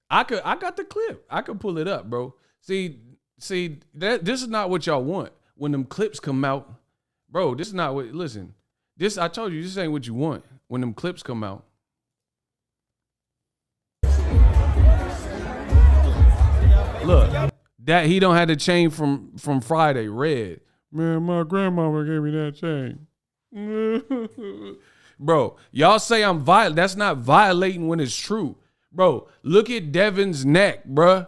[SPEAKER 1] I got the clip. I could pull it up, bro. See, this is not what y'all want. When them clips come out, bro, this is not what, listen, I told you, this ain't what you want. When them clips come out. Look, that he don't have the chain from Friday, Red. Man, my grandmama gave me that chain. Bro, y'all say I'm violent. That's not violating when it's true. Bro, look at Devin's neck, bruh.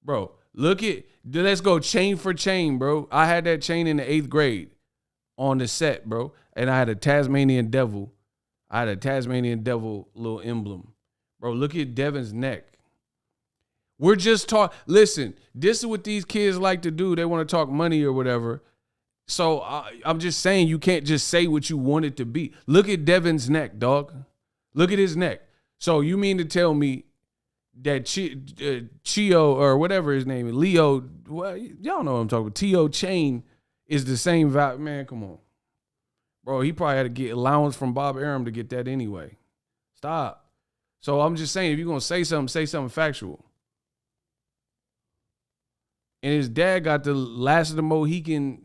[SPEAKER 1] Bro, let's go chain for chain, bro. I had that chain in the 8th grade on the set, bro. And I had a Tasmanian devil. Little emblem. Bro, look at Devin's neck. We're just talking. Listen, this is what these kids like to do. They want to talk money or whatever. So I'm just saying you can't just say what you want it to be. Look at Devin's neck, dog. Look at his neck. So you mean to tell me that Chio or whatever his name is, Leo, well, y'all know what I'm talking about. T.O. chain is the same value. Man, come on. Bro, he probably had to get allowance from Bob Arum to get that anyway. Stop. So I'm just saying, if you're going to say something factual. And his dad got the last of the Mohican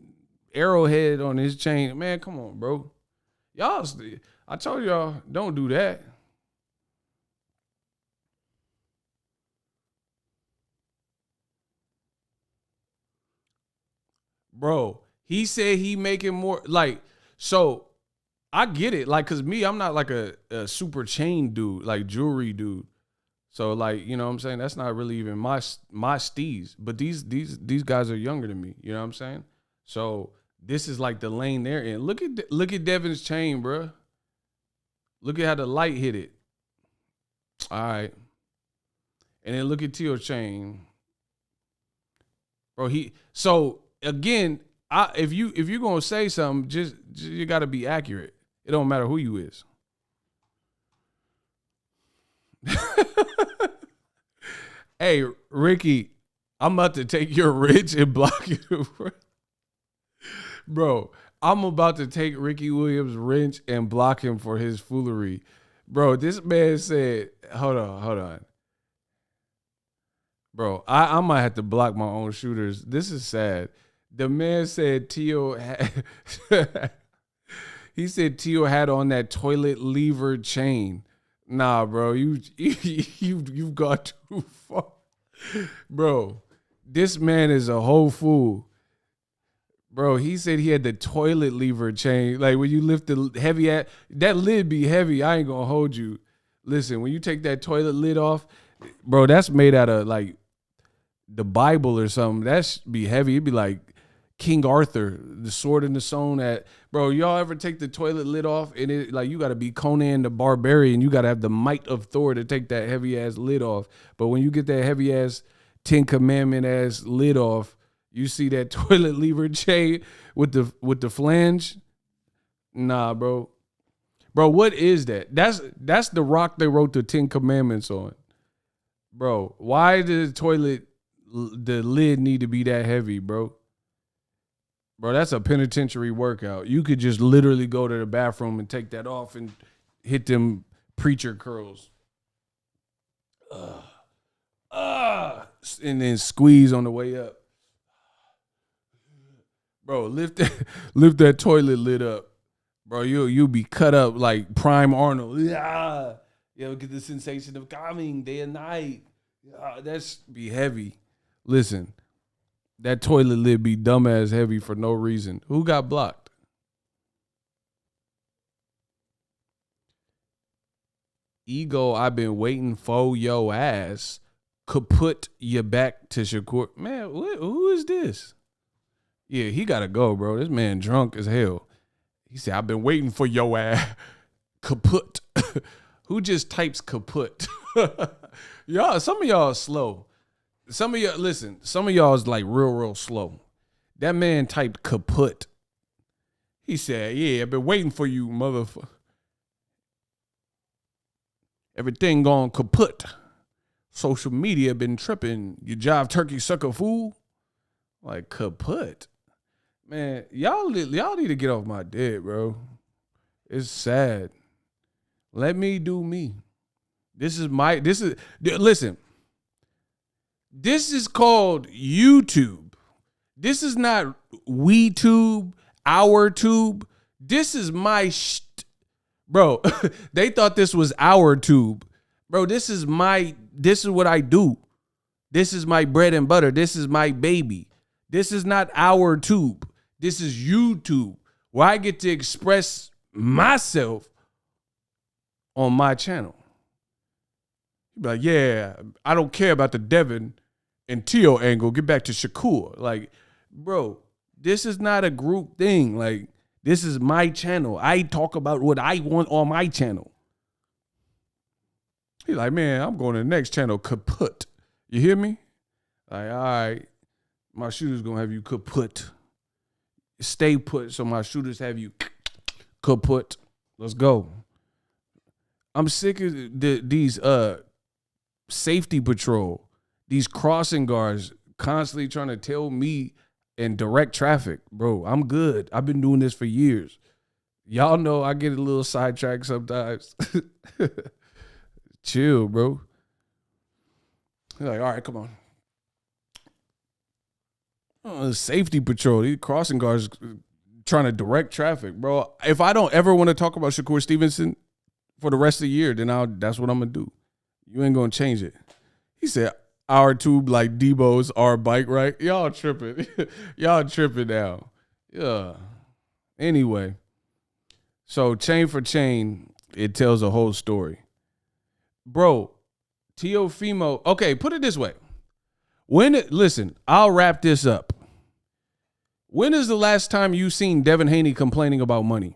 [SPEAKER 1] arrowhead on his chain. Man, come on, bro. Y'all, I told y'all, don't do that. Bro, he said he making more, like, so I get it. Like, cause me, I'm not like a super chain dude, like jewelry dude. So like, you know what I'm saying? That's not really even my steez. But these guys are younger than me. You know what I'm saying? So this is like the lane they're in. Look at Devin's chain, bro. Look at how the light hit it. All right. And then look at Teal's chain. Bro, so again, if you're gonna say something, just you gotta be accurate. It don't matter who you is. Hey, Ricky, I'm about to take your wrench and block you. Bro, I'm about to take Ricky Williams' wrench and block him for his foolery. Bro, this man said, hold on. Bro, I might have to block my own shooters. This is sad. The man said Teal he said Teal had on that toilet lever chain. Nah, bro, you've got too far. Bro, this man is a whole fool. Bro, he said he had the toilet lever chain. Like when you lift the heavy that lid be heavy. I ain't gonna hold you. Listen, when you take that toilet lid off, bro, that's made out of like the Bible or something. That be heavy. It'd be like King Arthur, the sword in the stone. Bro, y'all ever take the toilet lid off and it like you gotta be Conan the Barbarian. You gotta have the might of Thor to take that heavy ass lid off. But when you get that heavy ass 10 Commandment ass lid off, you see that toilet lever chain with the flange. Nah, bro. Bro, what is that? That's the rock they wrote the 10 Commandments on. Bro, why did the lid need to be that heavy, bro? Bro, that's a penitentiary workout. You could just literally go to the bathroom and take that off and hit them preacher curls. And then squeeze on the way up. Bro, lift that toilet lid up. Bro, you'll be cut up like Prime Arnold. Yeah. You'll get the sensation of coming day and night. That's be heavy. Listen, that toilet lid be dumbass heavy for no reason. Who got blocked? Ego, I've been waiting for yo ass. Could put you back to Shakur. Man, who is this? Yeah, he gotta go, bro. This man drunk as hell. He said, I've been waiting for yo ass. Kaput. Who just types kaput? Y'all, some of y'all are slow. Some of y'all is like real slow. That man typed kaput. He said, yeah, I've been waiting for you, motherfucker. Everything gone kaput. Social media been tripping. You jive turkey sucker fool. Like kaput. Man, y'all need to get off my dick, bro. It's sad. Let me do me. Listen. This is called YouTube. This is not WeTube, our tube. This is my bro. They thought this was our tube. Bro, this is what I do. This is my bread and butter. This is my baby. This is not our tube. This is YouTube, where I get to express myself on my channel. You be like, yeah, I don't care about the Devin and Teal angle. Get back to Shakur. Like, bro, this is not a group thing. Like, this is my channel. I talk about what I want on my channel. He's like, man, I'm going to the next channel, kaput. You hear me? Like, all right, my shooter's going to have you kaput. Stay put, so my shooters have you kaput. Let's go. I'm sick of these safety patrol, these crossing guards constantly trying to tell me and direct traffic. Bro, I'm good. I've been doing this for years. Y'all know I get a little sidetracked sometimes. Chill, bro. He's like, all right, come on. Safety patrol. These crossing guards trying to direct traffic, bro. If I don't ever want to talk about Shakur Stevenson for the rest of the year, then that's what I'm going to do. You ain't going to change it. He said, our tube like Debo's our bike, right? Y'all tripping. Y'all tripping now. Yeah. Anyway, so chain for chain, it tells a whole story. Bro, Teofimo, okay, put it this way. Listen, I'll wrap this up. When is the last time you seen Devin Haney complaining about money?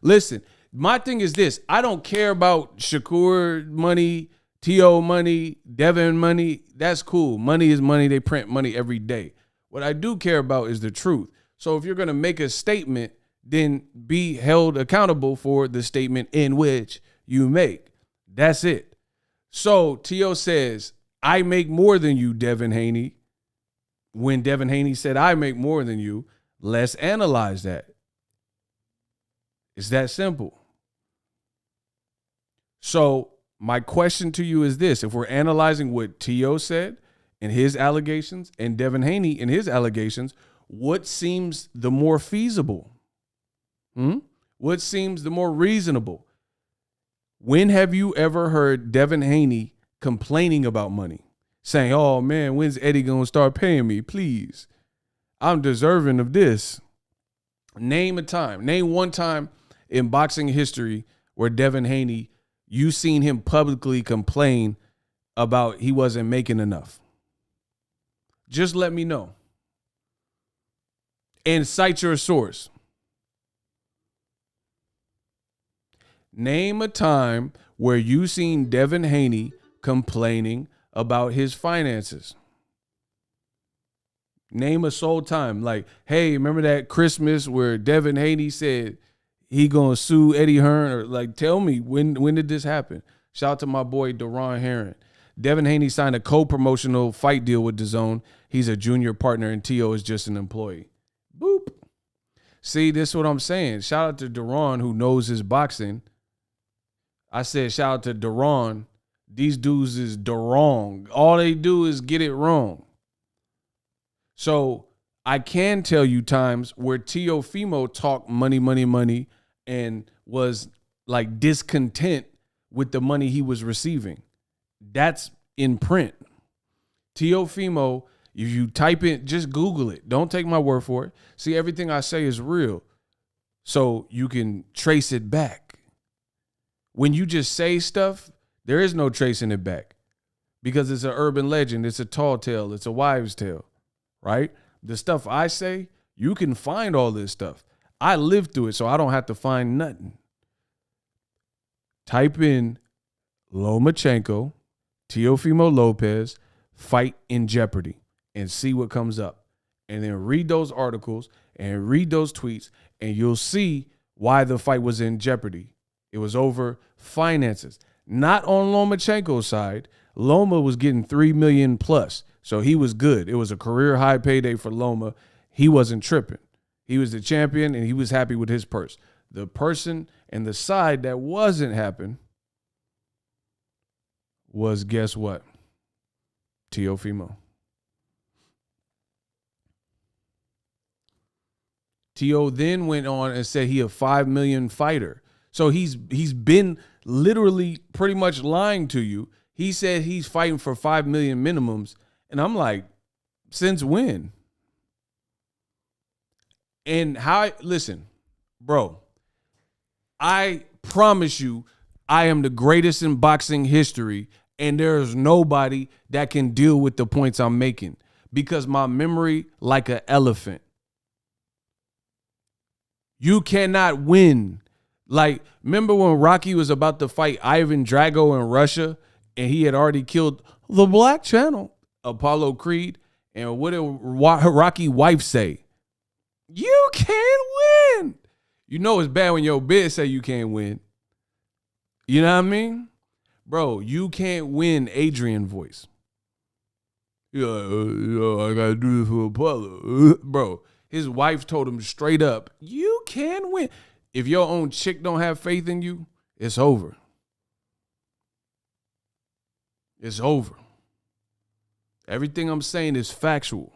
[SPEAKER 1] Listen, my thing is this. I don't care about Shakur money, T.O. money, Devin money. That's cool. Money is money. They print money every day. What I do care about is the truth. So if you're going to make a statement, then be held accountable for the statement in which you make. That's it. So T.O. says, I make more than you, Devin Haney. When Devin Haney said, I make more than you, let's analyze that. It's that simple. So my question to you is this. If we're analyzing what T.O. said in his allegations and Devin Haney in his allegations, what seems the more feasible? What seems the more reasonable? When have you ever heard Devin Haney complaining about money? Saying, oh, man, when's Eddie going to start paying me? Please. I'm deserving of this. Name a time. Name one time in boxing history where Devin Haney, you seen him publicly complain about he wasn't making enough. Just let me know. And cite your source. Name a time where you seen Devin Haney complaining about his finances. Name a sole time. Like, hey, remember that Christmas where Devin Haney said he gonna sue Eddie Hearn? Or like, tell me, when did this happen? Shout out to my boy Deron Herron. Devin Haney signed a co-promotional fight deal with DAZN. He's a junior partner and T.O. is just an employee. Boop. See, this is what I'm saying. Shout out to Deron who knows his boxing. I said shout out to Deron. These dudes is wrong. All they do is get it wrong. So I can tell you times where Teofimo talked money, and was like discontent with the money he was receiving. That's in print. Teofimo, if you type in, just Google it. Don't take my word for it. See, everything I say is real. So you can trace it back. When you just say stuff, there is no tracing it back because it's an urban legend. It's a tall tale. It's a wives' tale, right? The stuff I say, you can find all this stuff. I lived through it, so I don't have to find nothing. Type in Lomachenko, Teofimo Lopez, fight in jeopardy and see what comes up. And then read those articles and read those tweets and you'll see why the fight was in jeopardy. It was over finances. Not on Lomachenko's side. Loma was getting $3 million plus, so he was good. It was a career high payday for Loma. He wasn't tripping. He was the champion, and he was happy with his purse. The person and the side that wasn't happy was, guess what? Teofimo. T.O. then went on and said he a $5 million fighter. So he's been literally pretty much lying to you. He said he's fighting for 5 million minimums. And I'm like, since when? And listen, bro, I promise you, I am the greatest in boxing history. And there's nobody that can deal with the points I'm making because my memory like an elephant. You cannot win. Like, remember when Rocky was about to fight Ivan Drago in Russia and he had already killed the Black Channel, Apollo Creed? And what did Rocky's wife say? You can't win. You know it's bad when your bitch say you can't win. You know what I mean? Bro, you can't win Adrian voice. Yeah, I got to do this for Apollo. Bro, His wife told him straight up, you can win. If your own chick don't have faith in you, it's over. It's over. Everything I'm saying is factual.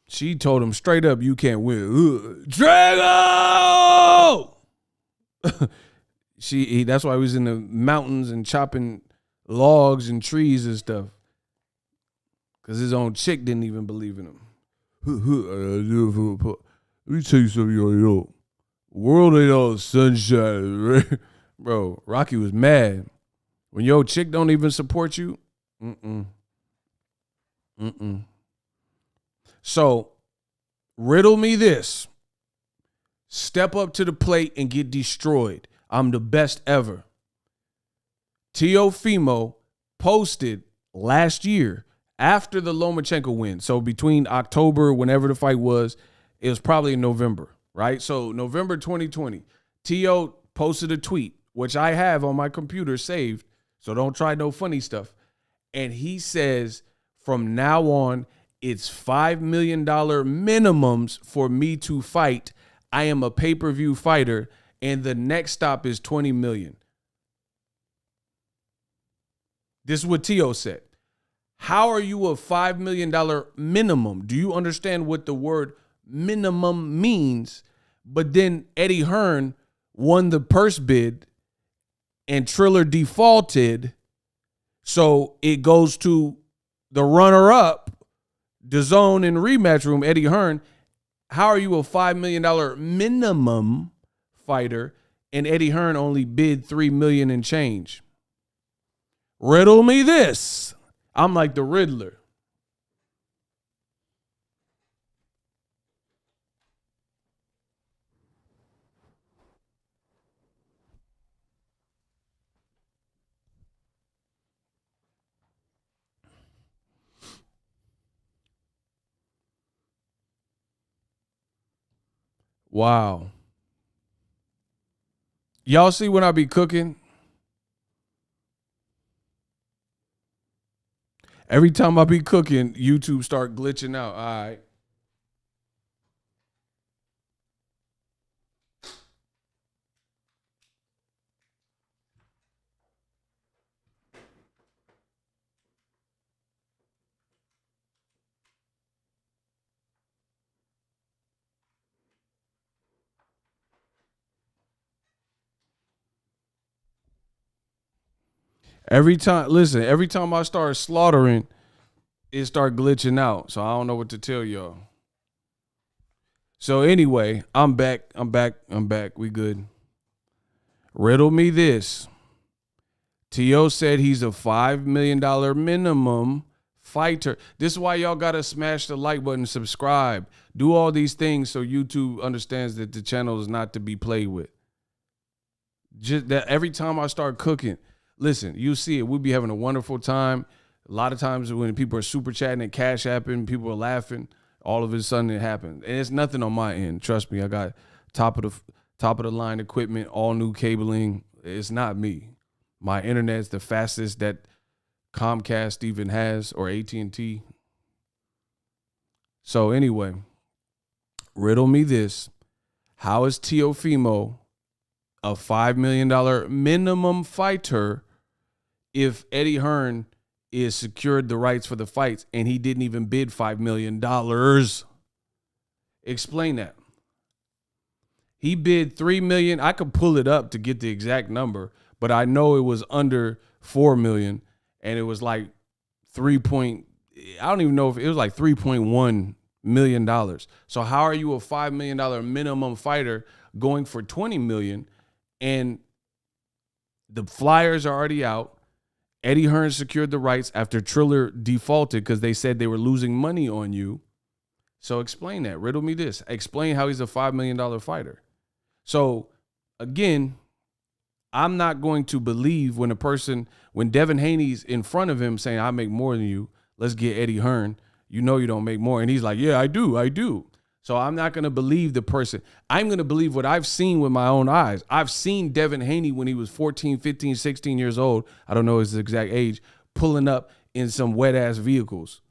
[SPEAKER 1] She told him straight up, you can't win. Drago! That's why he was in the mountains and chopping logs and trees and stuff. Because his own chick didn't even believe in him. Let me tell you something, yo. World ain't all sunshine, right? Bro, Rocky was mad. When your chick don't even support you, So, riddle me this. Step up to the plate and get destroyed. I'm the best ever. Teofimo posted last year after the Lomachenko win. So between October, whenever the fight was, it was probably in November, right? So November 2020, Teo posted a tweet, which I have on my computer saved, so don't try no funny stuff. And he says, from now on, it's $5 million minimums for me to fight. I am a pay-per-view fighter, and the next stop is $20 million. This is what Teo said. How are you a $5 million minimum? Do you understand what the word minimum means? But then Eddie Hearn won the purse bid and Triller defaulted. So it goes to the runner-up, DAZN in rematch room, Eddie Hearn. How are you a $5 million minimum fighter and Eddie Hearn only bid $3 million and change? Riddle me this. I'm like the Riddler. Wow. Y'all see when I be cooking? Every time I be cooking, YouTube start glitching out. All right. Every time I start slaughtering, it start glitching out. So I don't know what to tell y'all. So anyway, I'm back. We good. Riddle me this. Teo said he's a $5 million minimum fighter. This is why y'all got to smash the like button, subscribe, do all these things so YouTube understands that the channel is not to be played with. Just that every time I start cooking, listen, you see it. We'll be having a wonderful time. A lot of times when people are super chatting and cash apping, people are laughing. All of a sudden it happens. And it's nothing on my end. Trust me, I got top of the line equipment, all new cabling. It's not me. My internet's the fastest that Comcast even has, or AT&T. So anyway, riddle me this. How is Teofimo a $5 million minimum fighter if Eddie Hearn is secured the rights for the fights and he didn't even bid $5 million? Explain that. He bid $3 million. I could pull it up to get the exact number, but I know it was under $4 million, and it was like I don't even know if it was like $3.1 million. So how are you a $5 million minimum fighter going for $20 million? And the flyers are already out. Eddie Hearn secured the rights after Triller defaulted because they said they were losing money on you. So explain that. Riddle me this. Explain how he's a $5 million fighter. So again, I'm not going to believe when Devin Haney's in front of him saying, I make more than you, let's get Eddie Hearn. You know you don't make more. And he's like, yeah, I do. So I'm not going to believe the person. I'm going to believe what I've seen with my own eyes. I've seen Devin Haney when he was 14, 15, 16 years old. I don't know his exact age, pulling up in some wet-ass vehicles.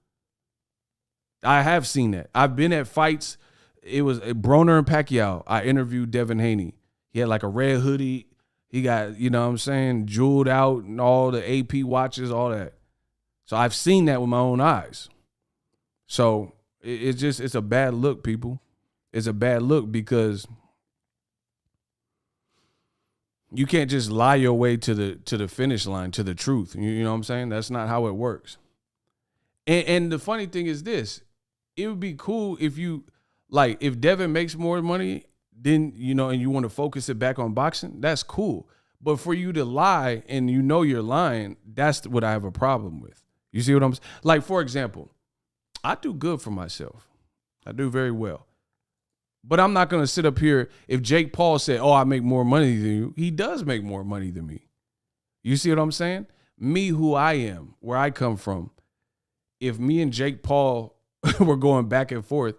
[SPEAKER 1] I have seen that. I've been at fights. It was Broner and Pacquiao. I interviewed Devin Haney. He had like a red hoodie. He got, you know what I'm saying, jeweled out and all the AP watches, all that. So I've seen that with my own eyes. So it's a bad look, people. It's a bad look because you can't just lie your way to the finish line, to the truth. You know what I'm saying? That's not how it works. And the funny thing is this. It would be cool if you, like, if Devin makes more money, then, you know, and you want to focus it back on boxing, that's cool. But for you to lie and you know you're lying, that's what I have a problem with. You see what I'm saying? Like, for example, I do good for myself. I do very well. But I'm not going to sit up here. If Jake Paul said, oh, I make more money than you, he does make more money than me. You see what I'm saying? Me, who I am, where I come from, if me and Jake Paul were going back and forth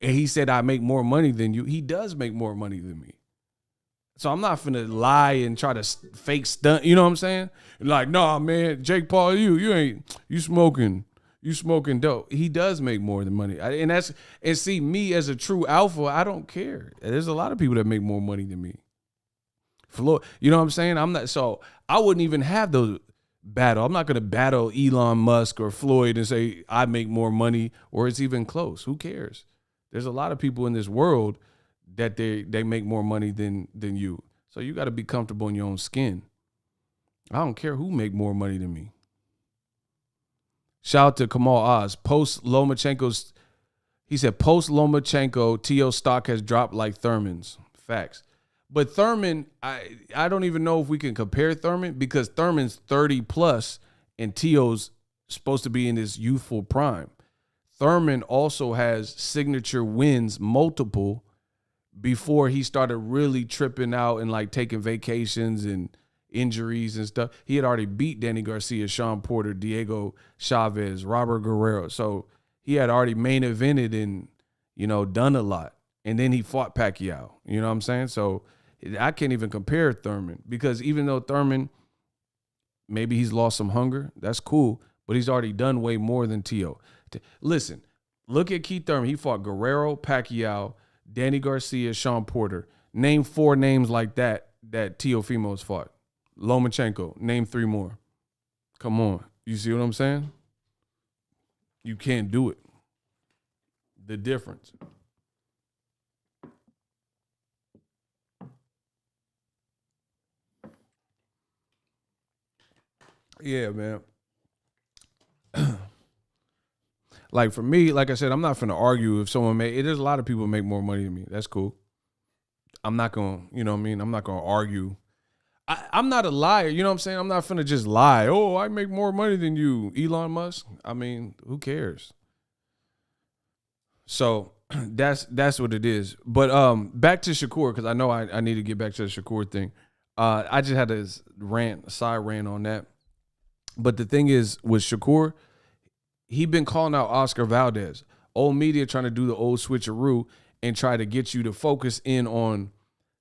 [SPEAKER 1] and he said I make more money than you, he does make more money than me. So I'm not finna lie and try to fake stunt. You know what I'm saying? Like, nah, man, Jake Paul, you smoking dope. He does make more than money. And see, me as a true alpha, I don't care. There's a lot of people that make more money than me. Floyd, you know what I'm saying? So I wouldn't even have those battle. I'm not going to battle Elon Musk or Floyd and say I make more money or it's even close. Who cares? There's a lot of people in this world that they make more money than you. So you got to be comfortable in your own skin. I don't care who make more money than me. Shout out to Kamal Oz. Post Lomachenko's, he said, post Lomachenko, T.O. stock has dropped like Thurman's. Facts. But Thurman, I don't even know if we can compare Thurman because Thurman's 30 plus and T.O.'s supposed to be in his youthful prime. Thurman also has signature wins, multiple, before he started really tripping out and like taking vacations and injuries and stuff. He had already beat Danny Garcia, Sean Porter, Diego Chavez, Robert Guerrero. So he had already main evented and, you know, done a lot. And then he fought Pacquiao. You know what I'm saying? So I can't even compare Thurman because even though Thurman, maybe he's lost some hunger, that's cool, but he's already done way more than T.O. Listen, look at Keith Thurman. He fought Guerrero, Pacquiao, Danny Garcia, Sean Porter. Name 4 names like that Teofimo's fought. Lomachenko. Name 3 more. Come on. You see what I'm saying? You can't do it. The difference. Yeah, man. Like for me, like I said, I'm not finna argue if someone there's a lot of people make more money than me. That's cool. I'm not gonna, you know what I mean? I'm not gonna argue. I'm not a liar, you know what I'm saying? I'm not finna just lie. Oh, I make more money than you, Elon Musk. I mean, who cares? So that's what it is. But back to Shakur, because I know I need to get back to the Shakur thing. I just had a side rant on that. But the thing is, with Shakur, he been calling out Oscar Valdez. Old media trying to do the old switcheroo and try to get you to focus in on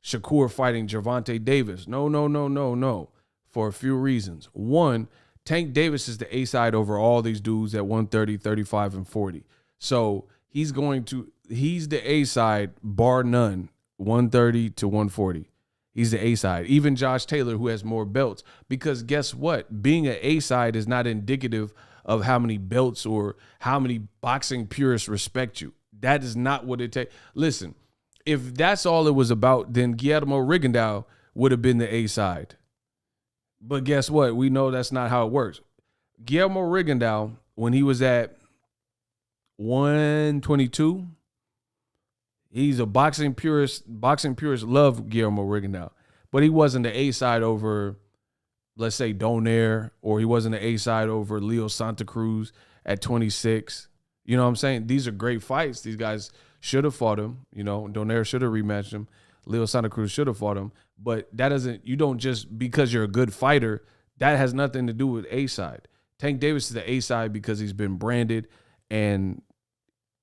[SPEAKER 1] Shakur fighting Gervonta Davis. No. For a few reasons. One, Tank Davis is the A-side over all these dudes at 130, 35, and 40. So he's the A-side, bar none, 130 to 140. He's the A-side. Even Josh Taylor, who has more belts. Because guess what? Being an A-side is not indicative of how many belts or how many boxing purists respect you. That is not what it takes. Listen, if that's all it was about, then Guillermo Rigondeaux would have been the A-side. But guess what? We know that's not how it works. Guillermo Rigondeaux, when he was at 122, he's a boxing purist. Boxing purists love Guillermo Rigondeaux. But he wasn't the A-side over, let's say, Donaire, or he wasn't the A-side over Leo Santa Cruz at 26. You know what I'm saying? These are great fights. These guys should have fought him. You know, Donaire should have rematched him. Leo Santa Cruz should have fought him. But that doesn't, you don't just, because you're a good fighter, that has nothing to do with A-side. Tank Davis is the A-side because he's been branded and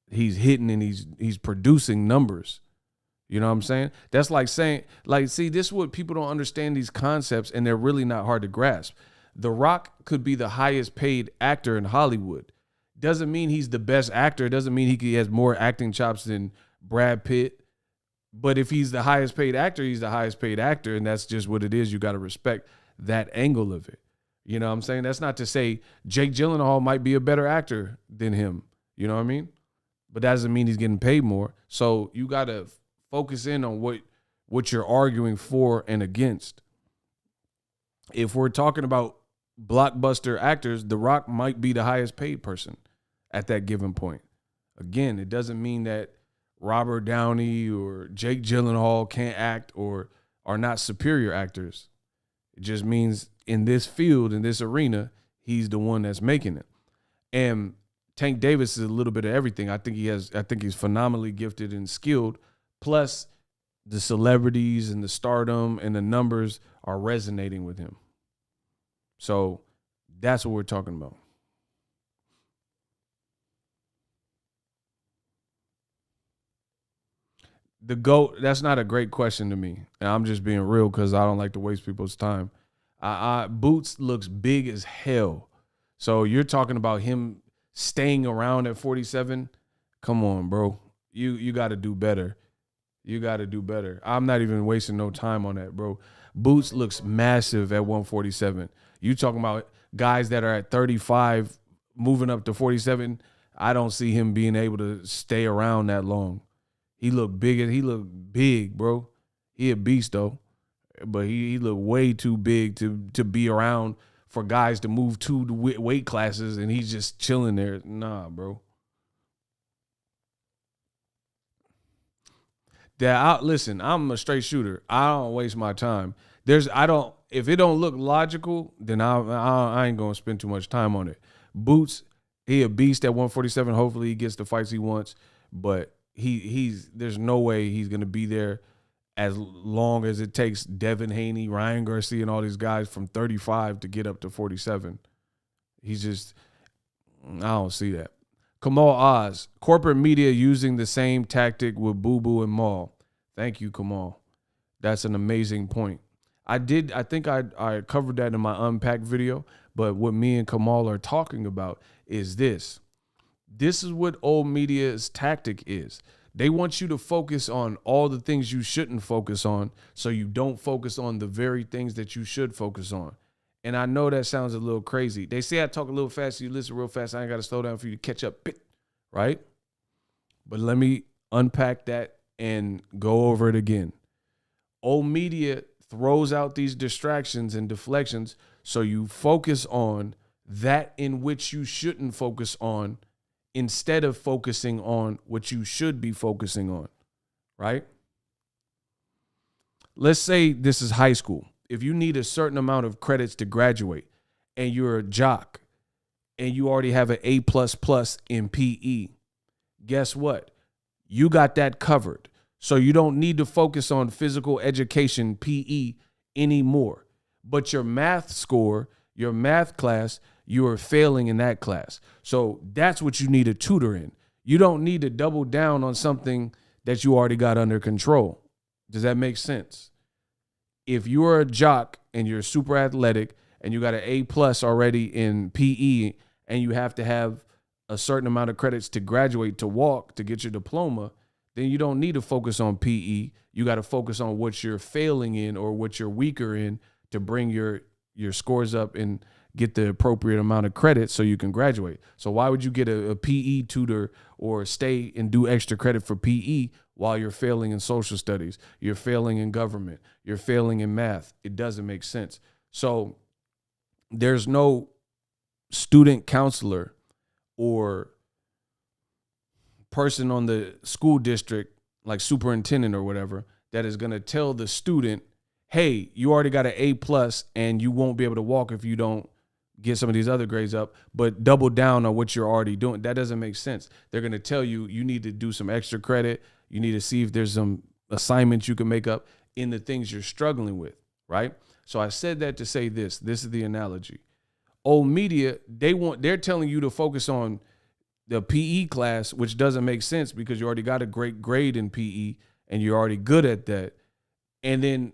[SPEAKER 1] he's hitting and he's producing numbers. You know what I'm saying? That's like saying, like, see, this is what people don't understand, these concepts, and they're really not hard to grasp. The Rock could be the highest paid actor in Hollywood. Doesn't mean he's the best actor. It doesn't mean he has more acting chops than Brad Pitt. But if he's the highest paid actor, he's the highest paid actor, and that's just what it is. You got to respect that angle of it. You know what I'm saying? That's not to say Jake Gyllenhaal might be a better actor than him. You know what I mean? But that doesn't mean he's getting paid more. So you got to focus in on what you're arguing for and against. If we're talking about blockbuster actors, The Rock might be the highest paid person at that given point. Again, it doesn't mean that Robert Downey or Jake Gyllenhaal can't act or are not superior actors. It just means in this field, in this arena, he's the one that's making it. And Tank Davis is a little bit of everything. I think he's phenomenally gifted and skilled. Plus, the celebrities and the stardom and the numbers are resonating with him. So that's what we're talking about. The GOAT, that's not a great question to me. And I'm just being real because I don't like to waste people's time. Boots looks big as hell. So you're talking about him staying around at 47? Come on, bro. You got to do better. You got to do better. I'm not even wasting no time on that, bro. Boots looks massive at 147. You talking about guys that are at 35 moving up to 47? I don't see him being able to stay around that long. He looked big. He looked big, bro. He a beast though, but he looked way too big to be around for guys to move to the weight classes, and he's just chilling there. Nah, bro. Listen, I'm a straight shooter. I don't waste my time. If it don't look logical, then I ain't gonna spend too much time on it. Boots, he a beast at 147. Hopefully he gets the fights he wants, but there's no way he's gonna be there as long as it takes Devin Haney, Ryan Garcia, and all these guys from 35 to get up to 47. I don't see that. Kamal Oz, corporate media using the same tactic with Boo Boo and Maul. Thank you, Kamal. That's an amazing point. I think I covered that in my Unpacked video, but what me and Kamal are talking about is this. This is what old media's tactic is. They want you to focus on all the things you shouldn't focus on, so you don't focus on the very things that you should focus on. And I know that sounds a little crazy. They say I talk a little fast, so you listen real fast. I ain't got to slow down for you to catch up, right? But let me unpack that and go over it again. Old media throws out these distractions and deflections so you focus on that in which you shouldn't focus on instead of focusing on what you should be focusing on, right? Let's say this is high school. If you need a certain amount of credits to graduate and you're a jock and you already have an A++ in PE, guess what? You got that covered. So you don't need to focus on physical education, PE, anymore. But your math score, your math class, you are failing in that class. So that's what you need a tutor in. You don't need to double down on something that you already got under control. Does that make sense? If you are a jock and you're super athletic and you got an A+ already in PE and you have to have a certain amount of credits to graduate, to walk, to get your diploma, then you don't need to focus on PE. You got to focus on what you're failing in or what you're weaker in to bring your scores up and get the appropriate amount of credit so you can graduate. So why would you get a PE tutor or stay and do extra credit for PE while you're failing in social studies, you're failing in government, you're failing in math? It doesn't make sense. So there's no student counselor or person on the school district, like superintendent or whatever, that is going to tell the student, hey, you already got an A+ and you won't be able to walk if you don't get some of these other grades up, but double down on what you're already doing. That doesn't make sense. They're going to tell you, you need to do some extra credit. You need to see if there's some assignments you can make up in the things you're struggling with, right? So I said that to say this. This is the analogy. Old media, they're telling you to focus on the PE class, which doesn't make sense because you already got a great grade in PE and you're already good at that. And then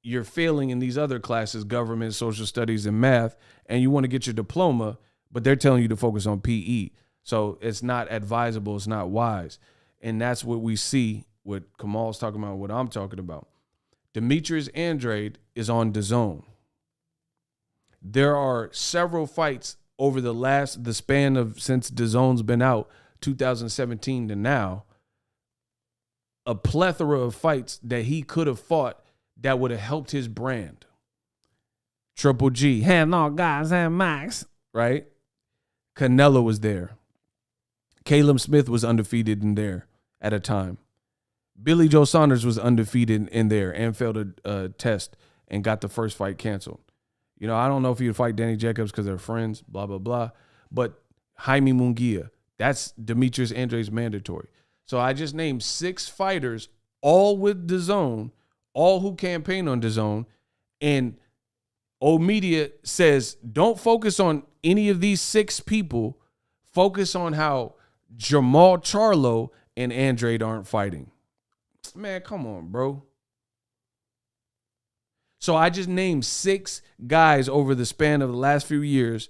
[SPEAKER 1] you're failing in these other classes, government, social studies, and math, and you want to get your diploma, but they're telling you to focus on PE. So it's not advisable. It's not wise. And that's what we see, what Kamal's talking about, what I'm talking about. Demetrius Andrade is on DAZN. There are several fights over the span of since DAZN's been out, 2017 to now, a plethora of fights that he could have fought that would have helped his brand. Triple G, hand on guys and Max, right? Canelo was there. Caleb Smith was undefeated in there at a time. Billy Joe Saunders was undefeated in there and failed a test and got the first fight canceled. You know, I don't know if he'd fight Danny Jacobs because they're friends, blah, blah, blah. But Jaime Munguia, that's Demetrius Andrade's mandatory. So I just named 6 fighters, all with DAZN, all who campaign on DAZN. And old media says, don't focus on any of these 6 people. Focus on how Jamal Charlo and Andrade aren't fighting. Man, come on, bro. So I just named 6 guys over the span of the last few years,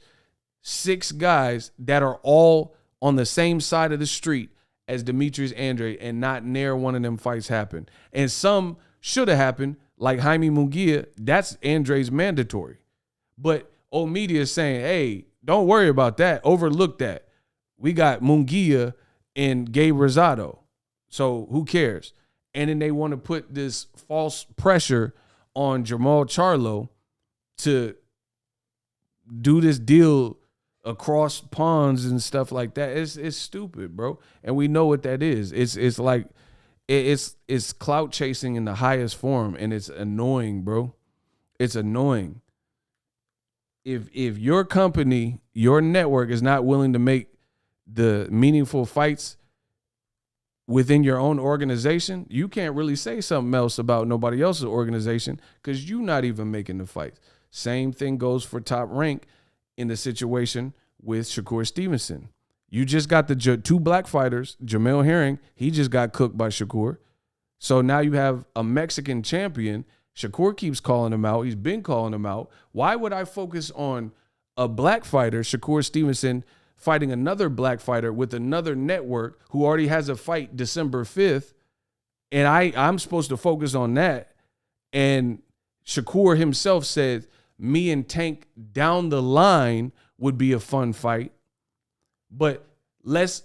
[SPEAKER 1] 6 guys that are all on the same side of the street as Demetrius Andrade, and not near one of them fights happened. And some should have happened, like Jaime Munguia. That's Andrade's mandatory. But old media is saying, hey, don't worry about that. Overlook that. We got Munguia and Gabe Rosado. So who cares? And then they want to put this false pressure on Jamal Charlo to do this deal across ponds and stuff like that. It's stupid, bro. And we know what that is. It's like it's clout chasing in the highest form, and it's annoying, bro. It's annoying. If your company, your network is not willing to make the meaningful fights within your own organization, you can't really say something else about nobody else's organization because you're not even making the fights. Same thing goes for Top Rank in the situation with Shakur Stevenson. You just got the 2 black fighters, Jamel Herring, he just got cooked by Shakur. So now you have a Mexican champion. Shakur keeps calling him out. He's been calling him out. Why would I focus on a black fighter, Shakur Stevenson, fighting another black fighter with another network who already has a fight December 5th, and I'm supposed to focus on that? And Shakur himself said, me and Tank down the line would be a fun fight. But let's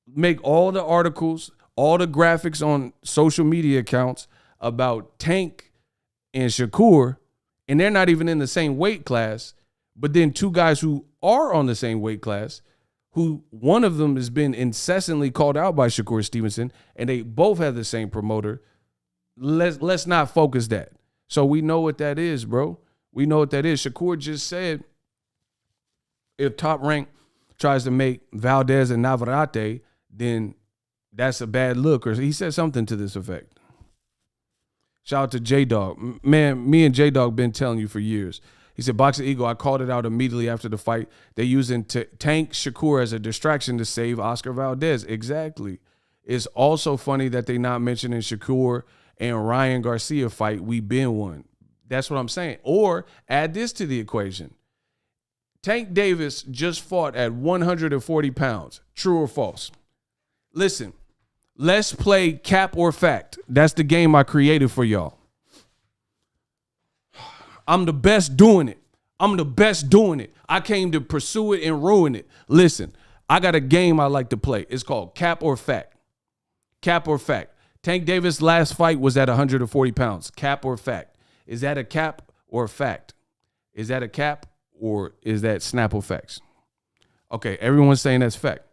[SPEAKER 1] make all the articles, all the graphics on social media accounts about Tank and Shakur, and they're not even in the same weight class, but then 2 guys who are on the same weight class, who one of them has been incessantly called out by Shakur Stevenson, and they both have the same promoter. Let's not focus that. So we know what that is, bro. We know what that is. Shakur just said if Top Rank tries to make Valdez and Navarrete, then that's a bad look. Or he said something to this effect. Shout out to J-Dog. Man, me and J-Dog been telling you for years. He said, Boxingego, I called it out immediately after the fight. They're using Tank Shakur as a distraction to save Oscar Valdez. Exactly. It's also funny that they not mentioning Shakur and Ryan Garcia fight. We been one. That's what I'm saying. Or add this to the equation. Tank Davis just fought at 140 pounds. True or false? Listen, let's play cap or fact. That's the game I created for y'all. I'm the best doing it. I'm the best doing it. I came to pursue it and ruin it. Listen, I got a game I like to play. It's called cap or fact. Cap or fact. Tank Davis' last fight was at 140 pounds. Cap or fact? Is that a cap or a fact? Is that a cap or is that Snapple facts? Okay, everyone's saying that's fact.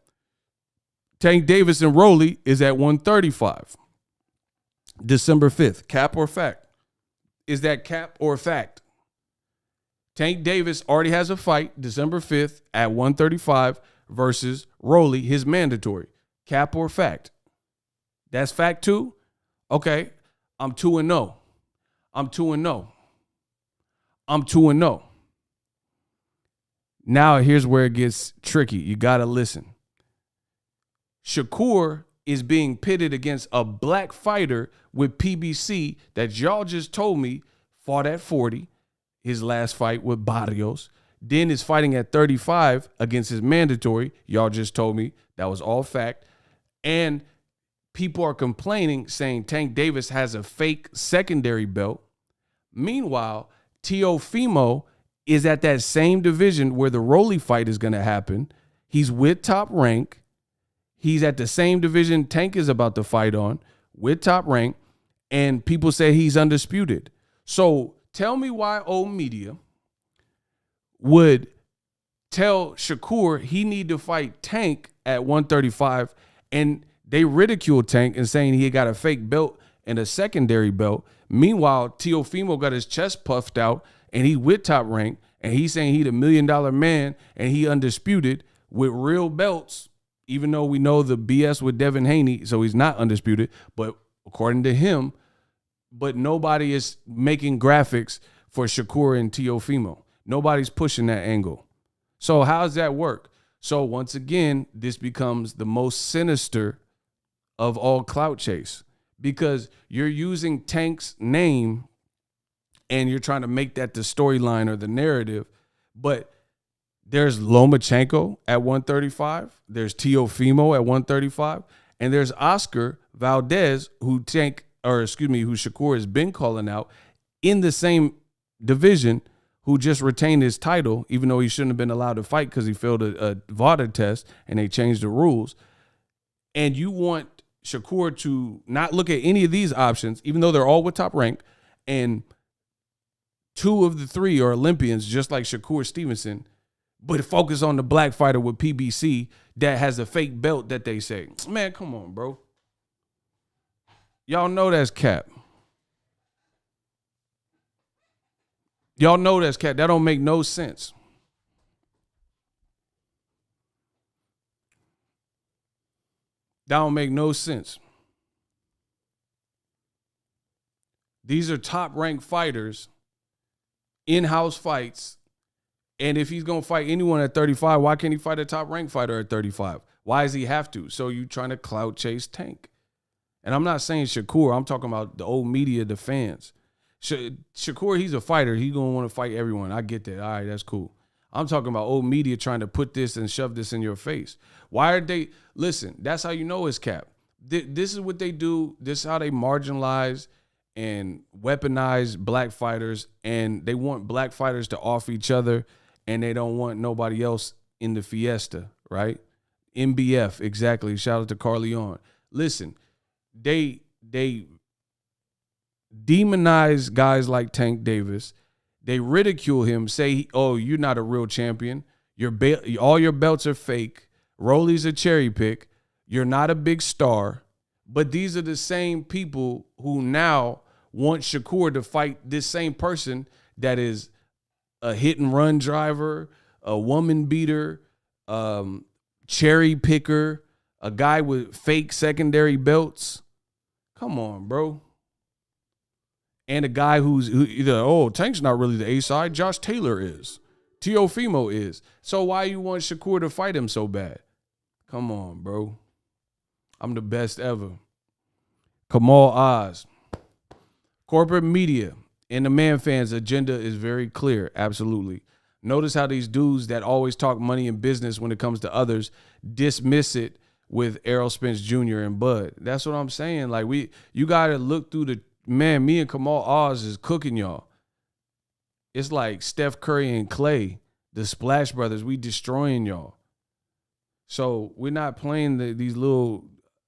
[SPEAKER 1] Tank Davis and Rolly is at 135. December 5th. Cap or fact? Is that cap or fact? Tank Davis already has a fight December 5th at 135 versus Rolly, his mandatory. Cap or fact? That's fact too? Okay. I'm 2-0. I'm 2-0. I'm 2-0. Now here's where it gets tricky. You got to listen. Shakur is being pitted against a black fighter with PBC that y'all just told me fought at 40. His last fight with Barrios. then is fighting at 35 against his mandatory. Y'all just told me that was all fact. And people are complaining, saying Tank Davis has a fake secondary belt. Meanwhile, Teofimo is at that same division where the Rolly fight is going to happen. He's with Top Rank. He's at the same division Tank is about to fight on with Top Rank. And people say he's undisputed. So tell me why old media would tell Shakur he need to fight Tank at 135, and they ridicule Tank and saying he got a fake belt and a secondary belt. Meanwhile, Teofimo got his chest puffed out and he with Top Rank, and he's saying he the $1 million man and he undisputed with real belts, even though we know the BS with Devin Haney, so he's not undisputed. But according to him, but nobody is making graphics for Shakur and Teofimo. Nobody's pushing that angle. So how does that work? So once again, this becomes the most sinister of all clout chase, because you're using Tank's name and you're trying to make that the storyline or the narrative. But there's Lomachenko at 135. There's Teofimo at 135. And there's Oscar Valdez, who Shakur has been calling out in the same division, who just retained his title, even though he shouldn't have been allowed to fight because he failed a VADA test and they changed the rules. And you want Shakur to not look at any of these options, even though they're all with Top Rank, and 2 of the 3 are Olympians, just like Shakur Stevenson, but focus on the black fighter with PBC that has a fake belt that they say. Man, come on, bro. Y'all know that's cap. Y'all know that's cap. That don't make no sense. That don't make no sense. These are top-ranked fighters, in-house fights, and if he's going to fight anyone at 35, why can't he fight a top-ranked fighter at 35? Why does he have to? So you trying to clout chase Tank. And I'm not saying Shakur. I'm talking about the old media, the fans. Shakur, he's a fighter. He's going to want to fight everyone. I get that. All right, that's cool. I'm talking about old media trying to put this and shove this in your face. Why are they? Listen, that's how you know it's cap. This is what they do. This is how they marginalize and weaponize black fighters. And they want black fighters to off each other, and they don't want nobody else in the fiesta, right? MBF, exactly. Shout out to Carleon. Listen, they demonize guys like Tank Davis. They ridicule him, say, oh, you're not a real champion. All your belts are fake. Rolly's a cherry pick. You're not a big star. But these are the same people who now want Shakur to fight this same person that is a hit and run driver, a woman beater, cherry picker, a guy with fake secondary belts. Come on, bro. And a guy who either, Tank's not really the A side. Josh Taylor is. Teofimo is. So why you want Shakur to fight him so bad? Come on, bro. I'm the best ever. Kamal Oz. Corporate media and the man fans' agenda is very clear. Absolutely. Notice how these dudes that always talk money and business when it comes to others dismiss it with Errol Spence Jr. and Bud. That's what I'm saying. Like, you got to look through the, man, me and Kamal Oz is cooking y'all. It's like Steph Curry and Clay, the Splash Brothers, we destroying y'all. So we're not playing these little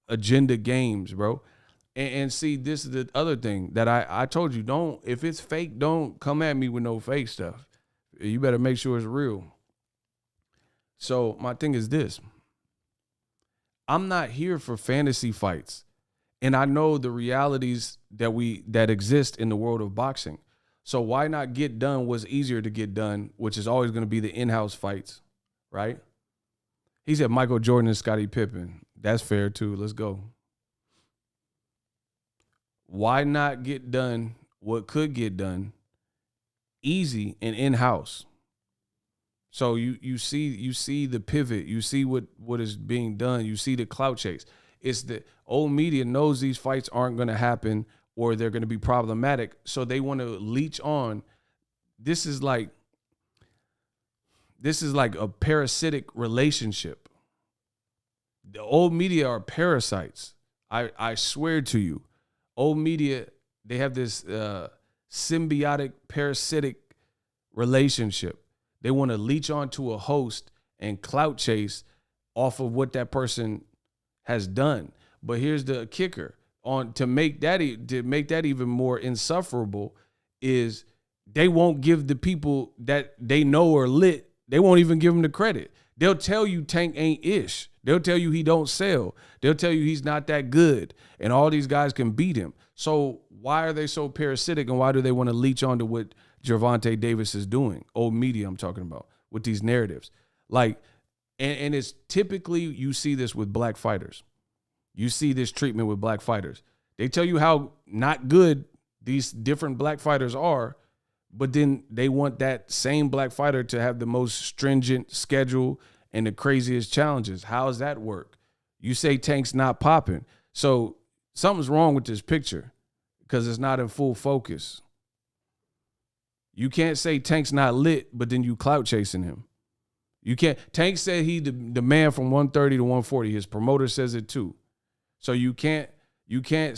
[SPEAKER 1] agenda games, bro. And see, this is the other thing that I told you, if it's fake, don't come at me with no fake stuff. You better make sure it's real. So my thing is this. I'm not here for fantasy fights. And I know the realities that exist in the world of boxing. So why not get done what's easier to get done, which is always going to be the in-house fights, right? He said Michael Jordan and Scottie Pippen. That's fair too. Let's go. Why not get done what could get done easy and in-house? So you see the pivot, you see what is being done, you see the clout chase. It's the old media knows these fights aren't going to happen or they're going to be problematic, so they want to leech on. This is like, This is like a parasitic relationship. The old media are parasites. I swear to you. Old media, they have this symbiotic, parasitic relationship. They want to leech onto a host and clout chase off of what that person has done. But here's the kicker: to make that even more insufferable is they won't give the people that they know are lit. They won't even give them the credit. They'll tell you Tank ain't ish. They'll tell you he don't sell. They'll tell you he's not that good, and all these guys can beat him. So why are they so parasitic, and why do they want to leech onto what Gervonta Davis is doing? Old media I'm talking about, with these narratives. Like, and it's typically, you see this with black fighters. You see this treatment with black fighters. They tell you how not good these different black fighters are, but then they want that same black fighter to have the most stringent schedule and the craziest challenges. How does that work? You say Tank's not popping. So something's wrong with this picture because it's not in full focus. You can't say Tank's not lit, but then you clout chasing him. You can't. Tank said he the man from 130 to 140. His promoter says it too. So you can't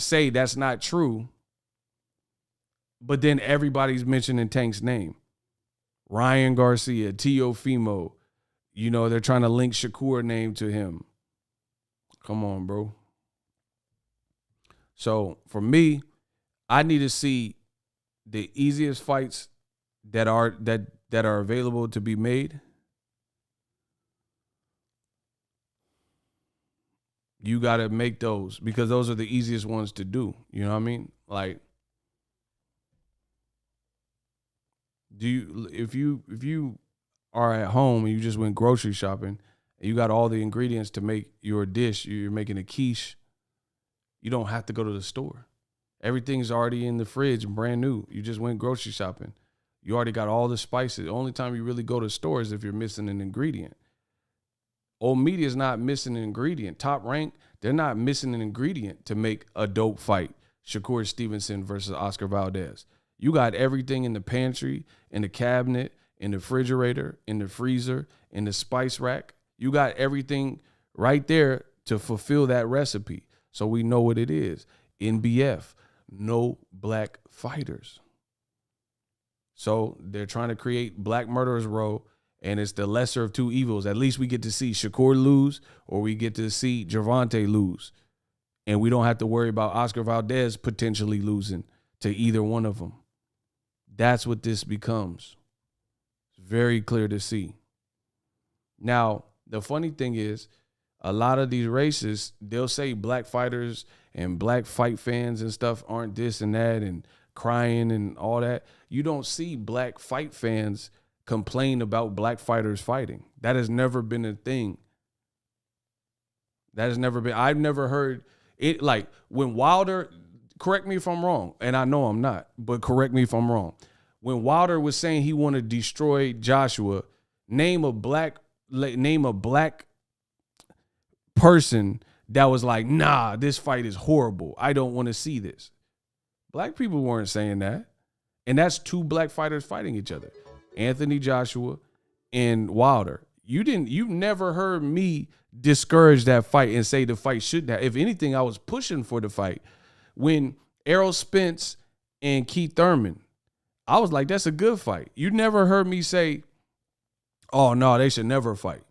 [SPEAKER 1] say that's not true. But then everybody's mentioning Tank's name. Ryan Garcia, Teofimo. You know, they're trying to link Shakur name to him. Come on, bro. So for me, I need to see the easiest fights that are available to be made. You got to make those because those are the easiest ones to do. You know what I mean? Like, if you are at home and you just went grocery shopping and you got all the ingredients to make your dish, you're making a quiche, you don't have to go to the store. Everything's already in the fridge and brand new. You just went grocery shopping. You already got all the spices. The only time you really go to the store is if you're missing an ingredient. Old media is not missing an ingredient. Top Rank, they're not missing an ingredient to make a dope fight. Shakur Stevenson versus Oscar Valdez. You got everything in the pantry, in the cabinet, in the refrigerator, in the freezer, in the spice rack. You got everything right there to fulfill that recipe. So we know what it is. NBF, no black fighters. So they're trying to create Black Murderers Row, and it's the lesser of two evils. At least we get to see Shakur lose, or we get to see Gervonta lose. And we don't have to worry about Oscar Valdez potentially losing to either one of them. That's what this becomes. It's very clear to see. Now, the funny thing is, a lot of these races, they'll say black fighters and black fight fans and stuff aren't this and that and crying and all that. You don't see black fight fans complain about black fighters fighting. That has never been a thing. That has never been. I've never heard it. Like when Wilder, correct me if I'm wrong, and I know I'm not, but correct me if I'm wrong. When Wilder was saying he wanted to destroy Joshua, name a black person that was like, nah, this fight is horrible. I don't want to see this. Black people weren't saying that. And that's two black fighters fighting each other. Anthony Joshua and Wilder. You've never heard me discourage that fight and say the fight shouldn't have. If anything, I was pushing for the fight. When Errol Spence and Keith Thurman, I was like, that's a good fight. You never heard me say, oh, no, they should never fight.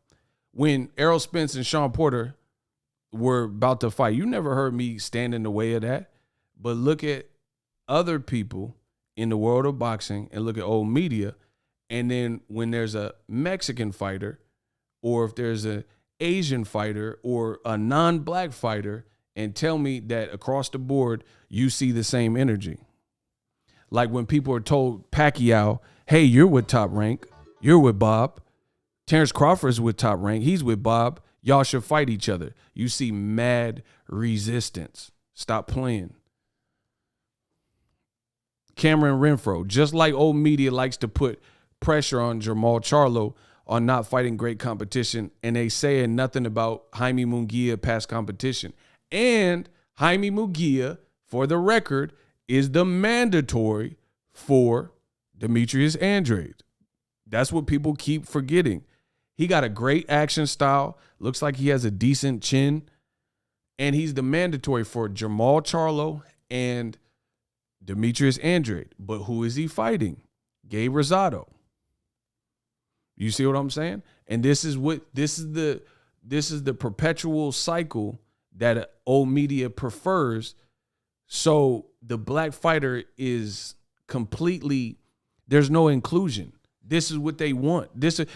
[SPEAKER 1] When Errol Spence and Sean Porter were about to fight, you never heard me stand in the way of that. But look at other people in the world of boxing and look at old media. And then when there's a Mexican fighter, or if there's an Asian fighter or a non-black fighter, and tell me that across the board, you see the same energy. Like when people are told Pacquiao, hey, you're with Top Rank. You're with Bob. Terrence Crawford's with Top Rank. He's with Bob. Y'all should fight each other. You see mad resistance. Stop playing. Cameron Renfro, just like old media likes to put pressure on Jermall Charlo on not fighting great competition, and they saying nothing about Jaime Munguia past competition. And Jaime Munguia, for the record, is the mandatory for Demetrius Andrade. That's what people keep forgetting. He got a great action style. Looks like he has a decent chin. And he's the mandatory for Jermall Charlo and Demetrius Andrade. But who is he fighting? Gabe Rosado. You see what I'm saying? And this is the perpetual cycle that old media prefers. So the black fighter is completely, there's no inclusion. This is what they want.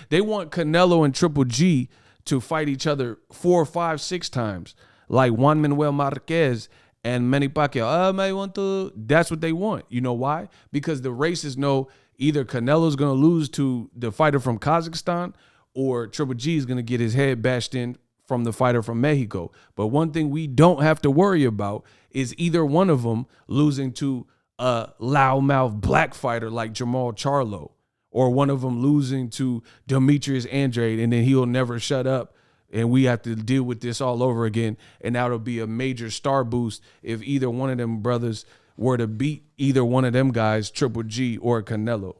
[SPEAKER 1] They want Canelo and Triple G to fight each other 4, 5, 6 times, like Juan Manuel Marquez and Manny Pacquiao. That's what they want. You know why? Because the racists know either Canelo's going to lose to the fighter from Kazakhstan or Triple G is going to get his head bashed in from the fighter from Mexico. But one thing we don't have to worry about is either one of them losing to a loudmouth black fighter like Jermall Charlo, or one of them losing to Demetrius Andrade, and then he'll never shut up, and we have to deal with this all over again. And that'll be a major star boost if either one of them brothers were to beat either one of them guys, Triple G or Canelo.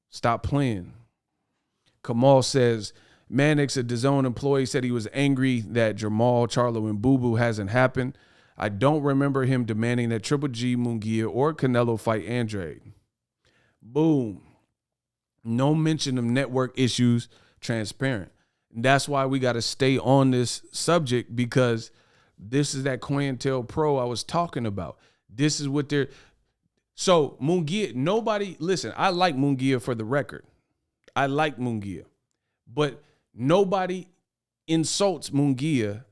[SPEAKER 1] Stop playing. Kamal says, Mannix, a DAZN employee, said he was angry that Jermall Charlo and Boo Boo hasn't happened. I don't remember him demanding that Triple G, Munguia, or Canelo fight Andrade. Boom. No mention of network issues, transparent. And that's why we got to stay on this subject, because this is that COINTELPRO I was talking about. This is what they're. So Munguia, listen, I like Munguia for the record. I like Munguia. But nobody insults Munguia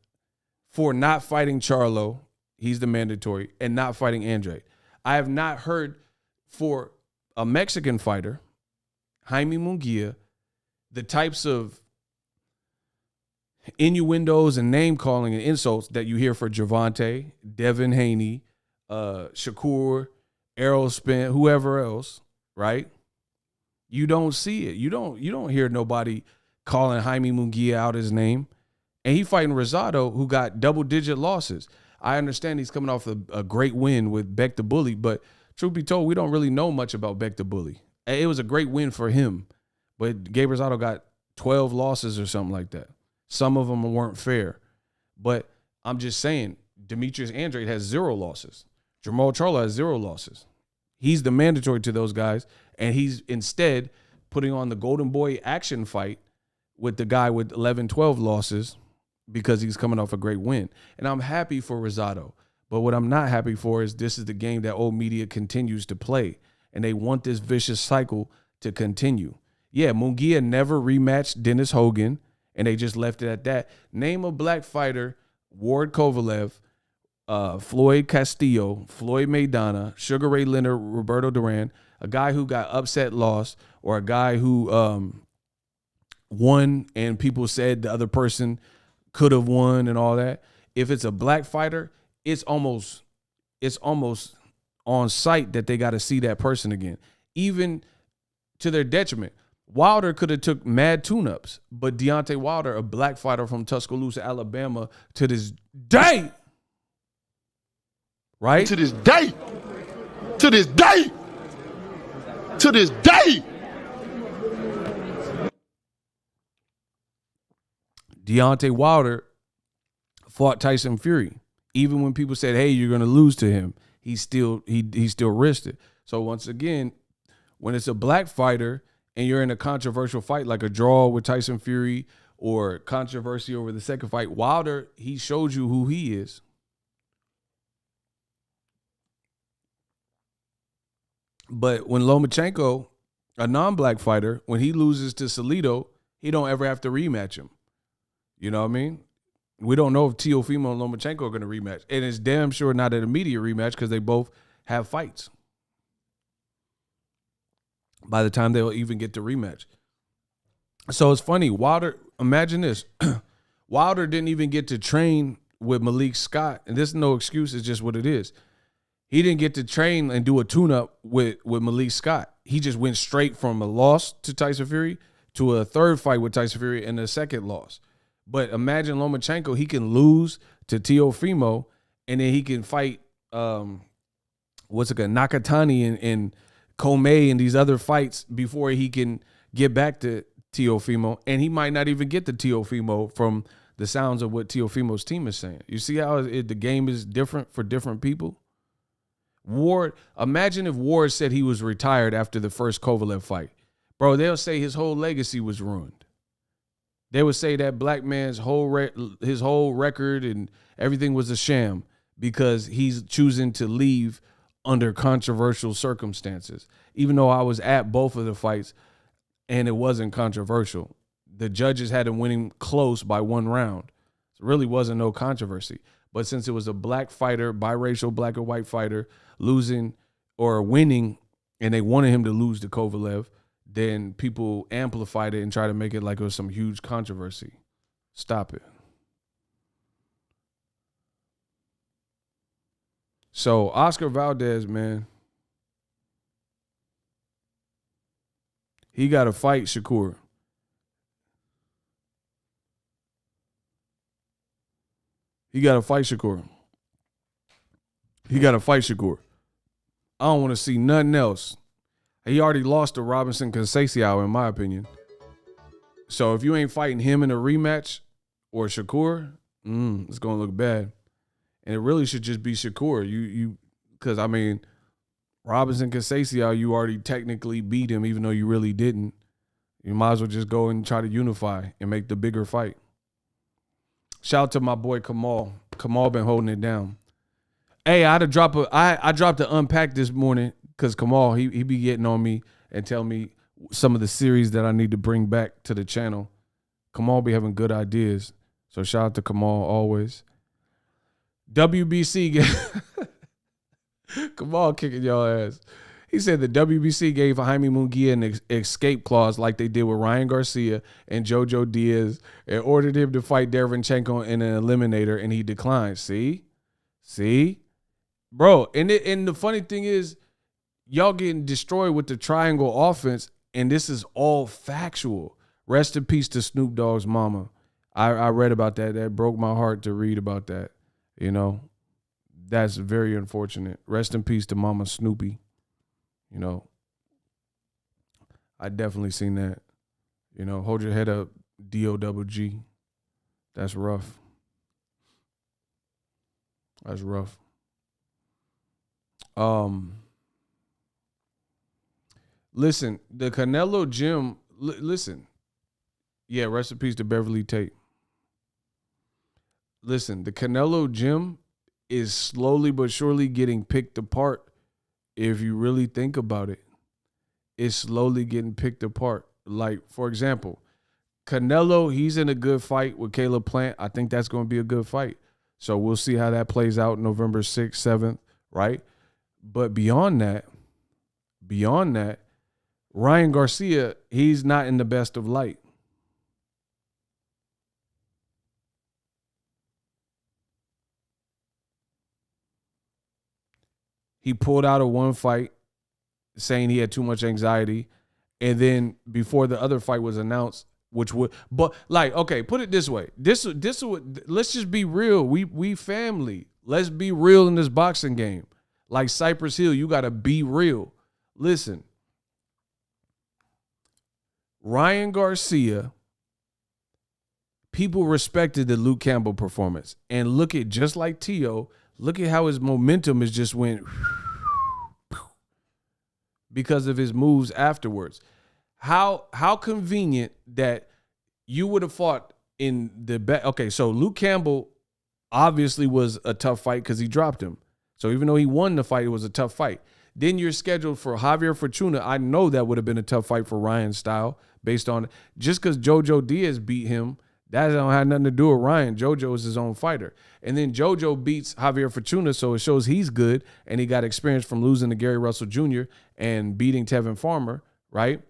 [SPEAKER 1] for not fighting Charlo. He's the mandatory, and not fighting Andrade. I have not heard for a Mexican fighter, Jaime Munguia, the types of innuendos and name calling and insults that you hear for Gervonta, Devin Haney, Shakur, Errol Spence, whoever else, right? You don't see it. You don't hear nobody calling Jaime Munguia out his name. And he fighting Rosado, who got double-digit losses. I understand he's coming off a great win with Beck the Bully, but truth be told, we don't really know much about Beck the Bully. It was a great win for him, but Gabe Rosado got 12 losses or something like that. Some of them weren't fair. But I'm just saying, Demetrius Andrade has 0 losses. Jermall Charlo has 0 losses. He's the mandatory to those guys, and he's instead putting on the Golden Boy action fight with the guy with 11, 12 losses because he's coming off a great win. And I'm happy for Rosado. But what I'm not happy for is this is the game that old media continues to play, and they want this vicious cycle to continue. Yeah, Munguia never rematched Dennis Hogan, and they just left it at that. Name a black fighter: Ward Kovalev, Floyd Castillo, Floyd Maidana, Sugar Ray Leonard, Roberto Duran, a guy who got upset lost, or a guy who won and people said the other person could have won and all that. If it's a black fighter, it's almost on sight that they got to see that person again, even to their detriment. Wilder could have took mad tune-ups, but Deontay Wilder, a black fighter from Tuscaloosa, Alabama, to this day, right?
[SPEAKER 2] To this day, to this day, to this day.
[SPEAKER 1] Deontay Wilder fought Tyson Fury. Even when people said, hey, you're going to lose to him, he still risked it. So once again, when it's a black fighter and you're in a controversial fight like a draw with Tyson Fury or controversy over the second fight, Wilder, he showed you who he is. But when Lomachenko, a non-black fighter, when he loses to Salido, he don't ever have to rematch him. You know what I mean? We don't know if Teofimo and Lomachenko are going to rematch. And it's damn sure not an immediate rematch because they both have fights by the time they'll even get to rematch. So it's funny. Wilder, imagine this. Wilder didn't even get to train with Malik Scott. And this is no excuse. It's just what it is. He didn't get to train and do a tune-up with Malik Scott. He just went straight from a loss to Tyson Fury to a third fight with Tyson Fury and a second loss. But imagine Lomachenko, he can lose to Teofimo, and then he can fight Nakatani and Komei and these other fights before he can get back to Teofimo, and he might not even get the Teofimo from the sounds of what Teofimo's team is saying. You see how the game is different for different people? Ward, imagine if Ward said he was retired after the first Kovalev fight. Bro, they'll say his whole legacy was ruined. They would say that black man's his whole record and everything was a sham because he's choosing to leave under controversial circumstances. Even though I was at both of the fights and it wasn't controversial. The judges had him winning close by 1 round. It really wasn't no controversy. But since it was a black fighter, biracial black and white fighter, losing or winning, and they wanted him to lose to Kovalev, then people amplified it and tried to make it like it was some huge controversy. Stop it. So Oscar Valdez, man, he got to fight Shakur. He got to fight Shakur. I don't want to see nothing else. He already lost to Robinson Conceição, in my opinion. So if you ain't fighting him in a rematch or Shakur, it's going to look bad. And it really should just be Shakur. Because, I mean, Robinson Conceição, you already technically beat him, even though you really didn't. You might as well just go and try to unify and make the bigger fight. Shout out to my boy Kamal. Kamal been holding it down. Hey, I dropped an unpack this morning because Kamal, he be getting on me and tell me some of the series that I need to bring back to the channel. Kamal be having good ideas. So shout out to Kamal always. WBC Kamal kicking y'all ass. He said the WBC gave Jaime Munguia an escape clause like they did with Ryan Garcia and Jojo Diaz and ordered him to fight Derevyanchenko in an eliminator, and he declined. See? Bro, and the funny thing is, y'all getting destroyed with the triangle offense, and this is all factual. Rest in peace to Snoop Dogg's mama. I read about that. That broke my heart to read about that. You know, that's very unfortunate. Rest in peace to Mama Snoopy. You know, I definitely seen that. You know, hold your head up, D-O-double-G. That's rough. That's rough. Listen, the Canelo gym, listen. Yeah, rest in peace to Beverly Tate. Listen, the Canelo gym is slowly but surely getting picked apart. If you really think about it, it's slowly getting picked apart. Like, for example, Canelo, he's in a good fight with Caleb Plant. I think that's going to be a good fight. So we'll see how that plays out November 6th, 7th, right? But beyond that, Ryan Garcia, he's not in the best of light. He pulled out of one fight saying he had too much anxiety. And then before the other fight was announced, but like, okay, put it this way. This let's just be real. We family. Let's be real in this boxing game. Like Cypress Hill, you got to be real. Listen, Ryan Garcia, people respected the Luke Campbell performance. And look at, just like Tio, look at how his momentum has just went because of his moves afterwards. How convenient that you would have fought in the back. Okay, so Luke Campbell obviously was a tough fight because he dropped him. So even though he won the fight, it was a tough fight. Then you're scheduled for Javier Fortuna. I know that would have been a tough fight for Ryan Style based on just because Jojo Diaz beat him. That don't have nothing to do with Ryan. Jojo is his own fighter. And then Jojo beats Javier Fortuna, so it shows he's good, and he got experience from losing to Gary Russell Jr. and beating Tevin Farmer, right?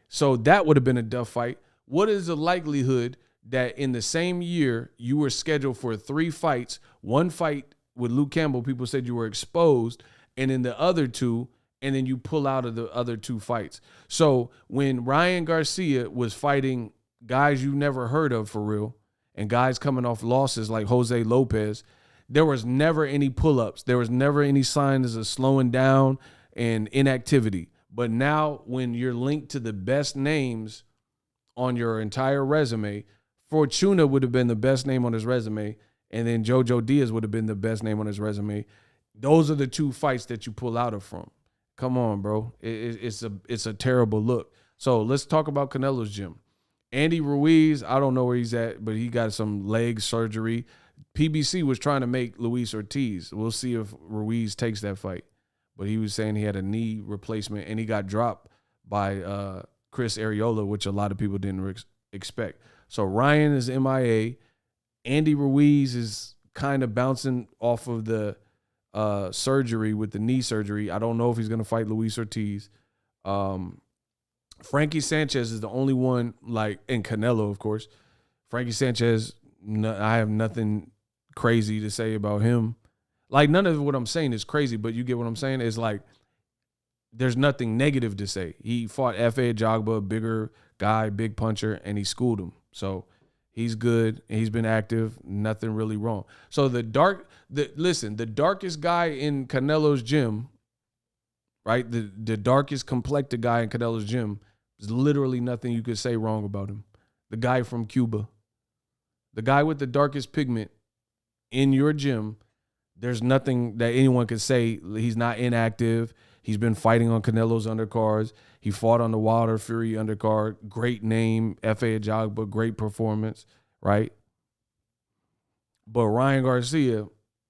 [SPEAKER 1] So that would have been a tough fight. What is the likelihood that in the same year you were scheduled for 3 fights, one fight with Luke Campbell, people said you were exposed, and in the other 2, and then you pull out of the other 2 fights. So when Ryan Garcia was fighting guys you never heard of for real, and guys coming off losses like Jose Lopez, there was never any pull-ups. There was never any signs of slowing down and inactivity. But now when you're linked to the best names on your entire resume, Fortuna would have been the best name on his resume, and then Jojo Diaz would have been the best name on his resume. Those are the two fights that you pull out of from. Come on, bro. It's a terrible look. So let's talk about Canelo's gym. Andy Ruiz, I don't know where he's at, but he got some leg surgery. PBC was trying to make Luis Ortiz. We'll see if Ruiz takes that fight. But he was saying he had a knee replacement, and he got dropped by Chris Arreola, which a lot of people didn't expect. So Ryan is MIA. Andy Ruiz is kind of bouncing off of the surgery with the knee surgery. I don't know if he's going to fight Luis Ortiz. Frankie Sanchez is the only one, like, and Canelo, of course. Frankie Sanchez, I have nothing crazy to say about him. Like, none of what I'm saying is crazy, but you get what I'm saying? It's like there's nothing negative to say. He fought F.A. Jogba, a bigger guy, big puncher, and he schooled him. So he's good, and he's been active. Nothing really wrong. So the darkest guy in Canelo's gym, right? The darkest complected guy in Canelo's gym, there's literally nothing you could say wrong about him. The guy from Cuba. The guy with the darkest pigment in your gym, there's nothing that anyone could say. He's not inactive. He's been fighting on Canelo's undercards. He fought on the Wilder Fury undercard. Great name, F.A. Ajagba, great performance, right? But Ryan Garcia,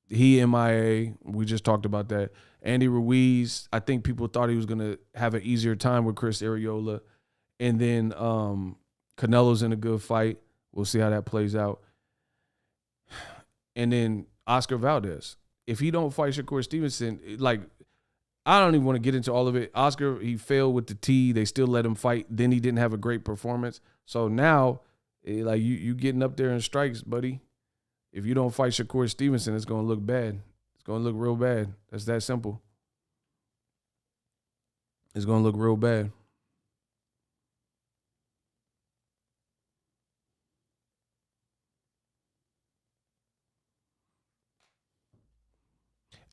[SPEAKER 1] he MIA. We just talked about that. Andy Ruiz, I think people thought he was going to have an easier time with Chris Arreola. And then Canelo's in a good fight. We'll see how that plays out. And then Oscar Valdez. If he don't fight Shakur Stevenson, like, I don't even want to get into all of it. Oscar, he failed with the T. They still let him fight. Then he didn't have a great performance. So now, like, you getting up there in strikes, buddy. If you don't fight Shakur Stevenson, it's going to look bad. It's going to look real bad. That's that simple. It's going to look real bad.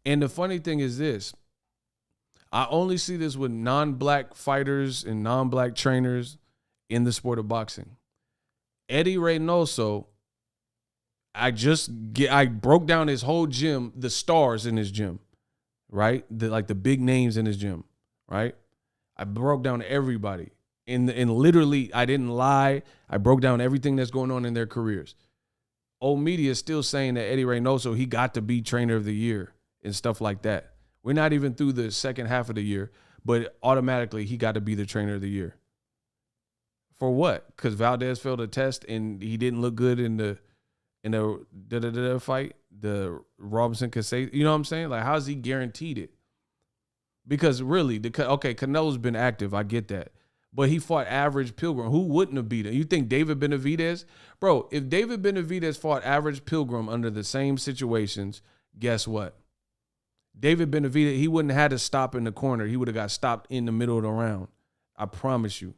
[SPEAKER 1] And the funny thing is this. I only see this with non-black fighters and non-black trainers in the sport of boxing. Eddie Reynoso, I broke down his whole gym, the stars in his gym, right? The big names in his gym, right? I broke down everybody. And literally, I didn't lie. I broke down everything that's going on in their careers. Old media is still saying that Eddie Reynoso, he got to be trainer of the year and stuff like that. We're not even through the second half of the year, but automatically he got to be the trainer of the year. For what? Because Valdez failed a test and he didn't look good in the fight, the Robinson Casey. You know what I'm saying? Like, how's he guaranteed it? Because really, Canelo's been active. I get that. But he fought Average Pilgrim. Who wouldn't have beat him? You think David Benavidez? Bro, if David Benavidez fought Average Pilgrim under the same situations, guess what? David Benavidez, he wouldn't have had to stop in the corner. He would have got stopped in the middle of the round. I promise you.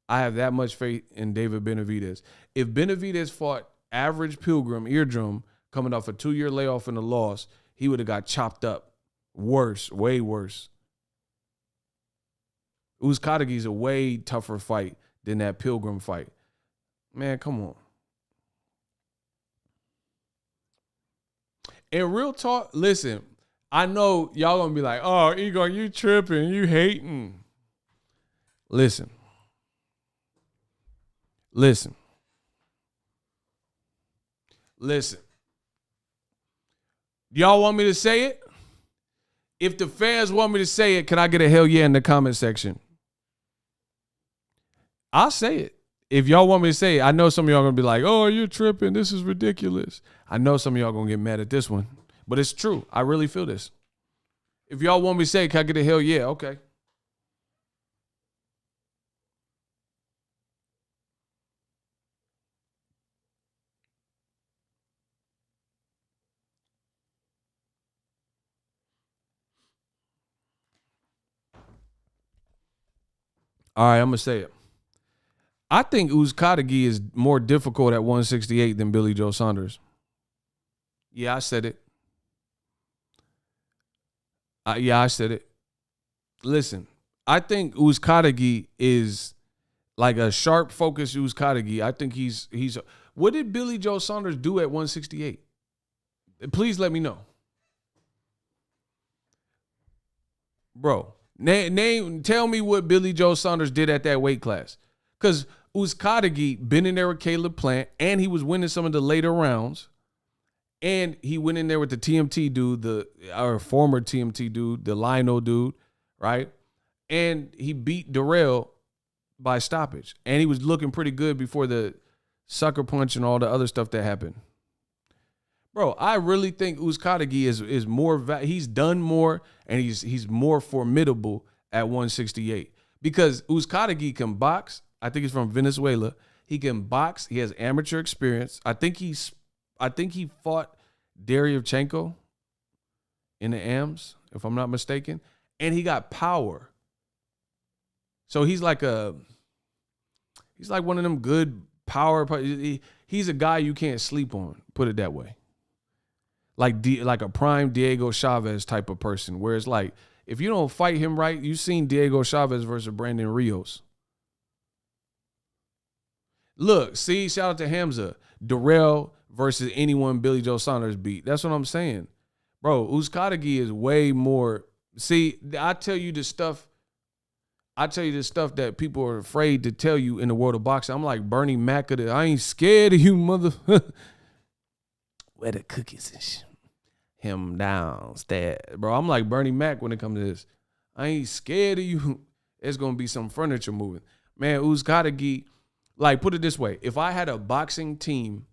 [SPEAKER 1] I have that much faith in David Benavidez. If Benavidez fought Average Pilgrim, Eardrum, coming off a 2-year layoff and a loss, he would have got chopped up. Worse, way worse. Uzcategui's a way tougher fight than that Pilgrim fight. Man, come on. And real talk, listen, I know y'all gonna be like, oh, Igor, you tripping, you hating. Listen. Y'all want me to say it? If the fans want me to say it, can I get a hell yeah in the comment section? I'll say it. If y'all want me to say it, I know some of y'all going to be like, oh, you're tripping. This is ridiculous. I know some of y'all going to get mad at this one. But it's true. I really feel this. If y'all want me to say it, can I get a hell yeah? Okay. All right, I'm going to say it. I think Uzcategui is more difficult at 168 than Billy Joe Saunders. Yeah, I said it. I said it. Listen, I think Uzcategui is like a sharp focused Uzcategui. I think he's. What did Billy Joe Saunders do at 168? Please let me know, bro. Name. Tell me what Billy Joe Saunders did at that weight class, because Uzcategui been in there with Caleb Plant, and he was winning some of the later rounds. And he went in there with the TMT dude, our former TMT dude, the Lionel dude, right? And he beat Darrell by stoppage. And he was looking pretty good before the sucker punch and all the other stuff that happened. Bro, I really think Uzcategui is more, he's done more, and he's more formidable at 168. Because Uzcategui can box. I think he's from Venezuela. He can box. He has amateur experience. I think he fought Deryevchenko in the AMs, if I'm not mistaken, and he got power. So he's like one of them good power. He's a guy you can't sleep on. Put it that way. Like a prime Diego Chavez type of person, where it's like if you don't fight him right, you've seen Diego Chavez versus Brandon Rios. Look, see, shout out to Hamza. Darrell versus anyone Billy Joe Saunders beat. That's what I'm saying. Bro, Uzcategui is way more. See, I tell you the stuff that people are afraid to tell you in the world of boxing. I'm like Bernie Mac of I ain't scared of you, mother. Where the cookies and shit? Him downstairs. Bro, I'm like Bernie Mac when it comes to this. I ain't scared of you. It's going to be some furniture moving. Man, Uzcategui, like, put it this way. If I had a boxing team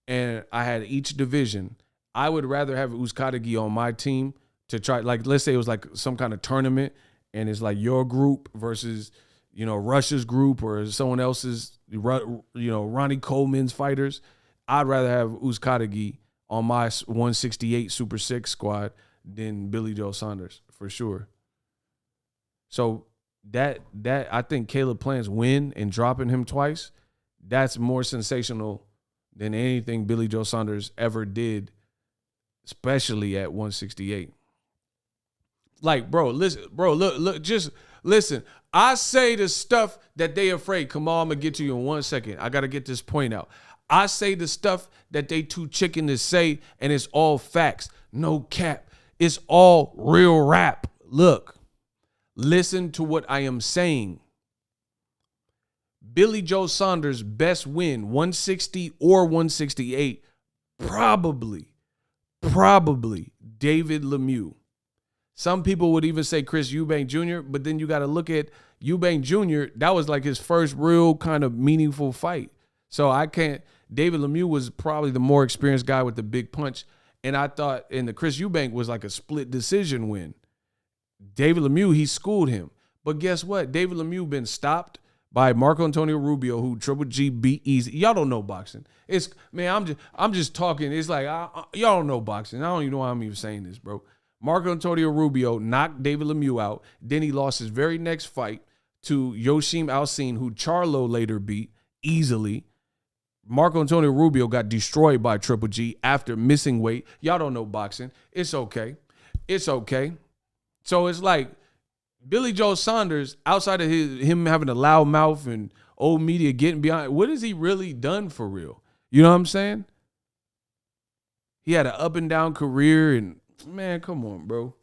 [SPEAKER 1] and I had each division, I would rather have Uzcategui on my team to try, like, let's say it was like some kind of tournament and it's like your group versus, Russia's group or someone else's, Ronnie Coleman's fighters. I'd rather have Uzcategui on my 168 Super 6 squad than Billy Joe Saunders, for sure. So that I think Caleb Plant's win and dropping him twice, that's more sensational than anything Billy Joe Saunders ever did, especially at 168. Like, bro, listen, bro, look, just listen. I say the stuff that they afraid. Come on, I'm gonna get to you in 1 second. I gotta get this point out. I say the stuff that they too chicken to say, and it's all facts. No cap. It's all real rap. Look, listen to what I am saying. Billy Joe Saunders' best win, 160 or 168, probably David Lemieux. Some people would even say Chris Eubank Jr., but then you got to look at Eubank Jr., that was like his first real kind of meaningful fight. So David Lemieux was probably the more experienced guy with the big punch. And I thought, and the Chris Eubank was like a split decision win. David Lemieux, he schooled him. But guess what? David Lemieux been stopped by Marco Antonio Rubio, who Triple G beat easy. Y'all don't know boxing. I'm just talking. It's like, y'all don't know boxing. I don't even know why I'm even saying this, bro. Marco Antonio Rubio knocked David Lemieux out. Then he lost his very next fight to Yoshim Alcine, who Charlo later beat easily. Marco Antonio Rubio got destroyed by Triple G after missing weight. Y'all don't know boxing. It's okay. So it's like Billy Joe Saunders, outside of him having a loud mouth and old media getting behind, what has he really done for real? You know what I'm saying? He had an up and down career, and man, come on, bro.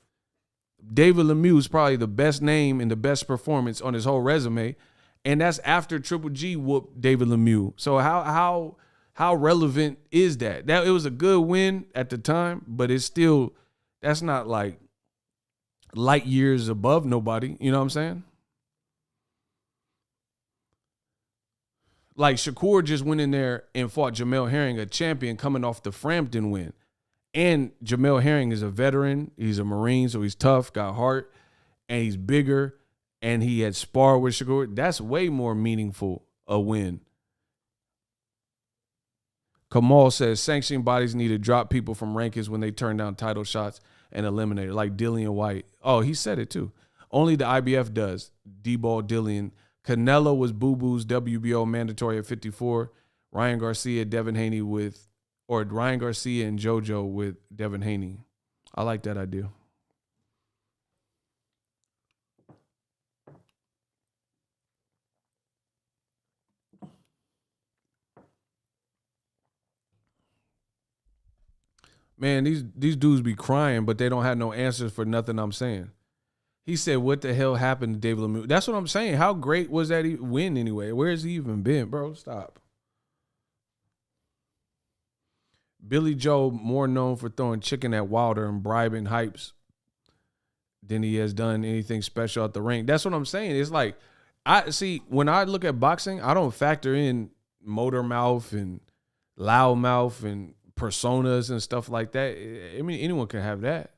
[SPEAKER 1] David Lemieux is probably the best name and the best performance on his whole resume. And that's after Triple G whooped David Lemieux. So how relevant is that? It was a good win at the time, but that's not like light years above nobody. You know what I'm saying? Like Shakur just went in there and fought Jamel Herring, a champion coming off the Frampton win. And Jamel Herring is a veteran. He's a Marine, so he's tough, got heart, and he's bigger. And he had sparred with Shakur. That's way more meaningful a win. Kamal says sanctioning bodies need to drop people from rankings when they turn down title shots and eliminate it, like Dillian White. Oh, he said it too. Only the IBF does. D-ball Dillian. Canelo was Boo Boo's WBO mandatory at 54. Ryan Garcia and JoJo with Devin Haney. I like that idea. Man, these dudes be crying, but they don't have no answers for nothing I'm saying. He said, what the hell happened to David Lemieux? That's what I'm saying. How great was that win anyway? Where has he even been? Bro, stop. Billy Joe, more known for throwing chicken at Wilder and bribing hypes than he has done anything special at the ring. That's what I'm saying. It's like, when I look at boxing, I don't factor in motor mouth and loud mouth and personas and stuff like that. I mean, anyone can have that.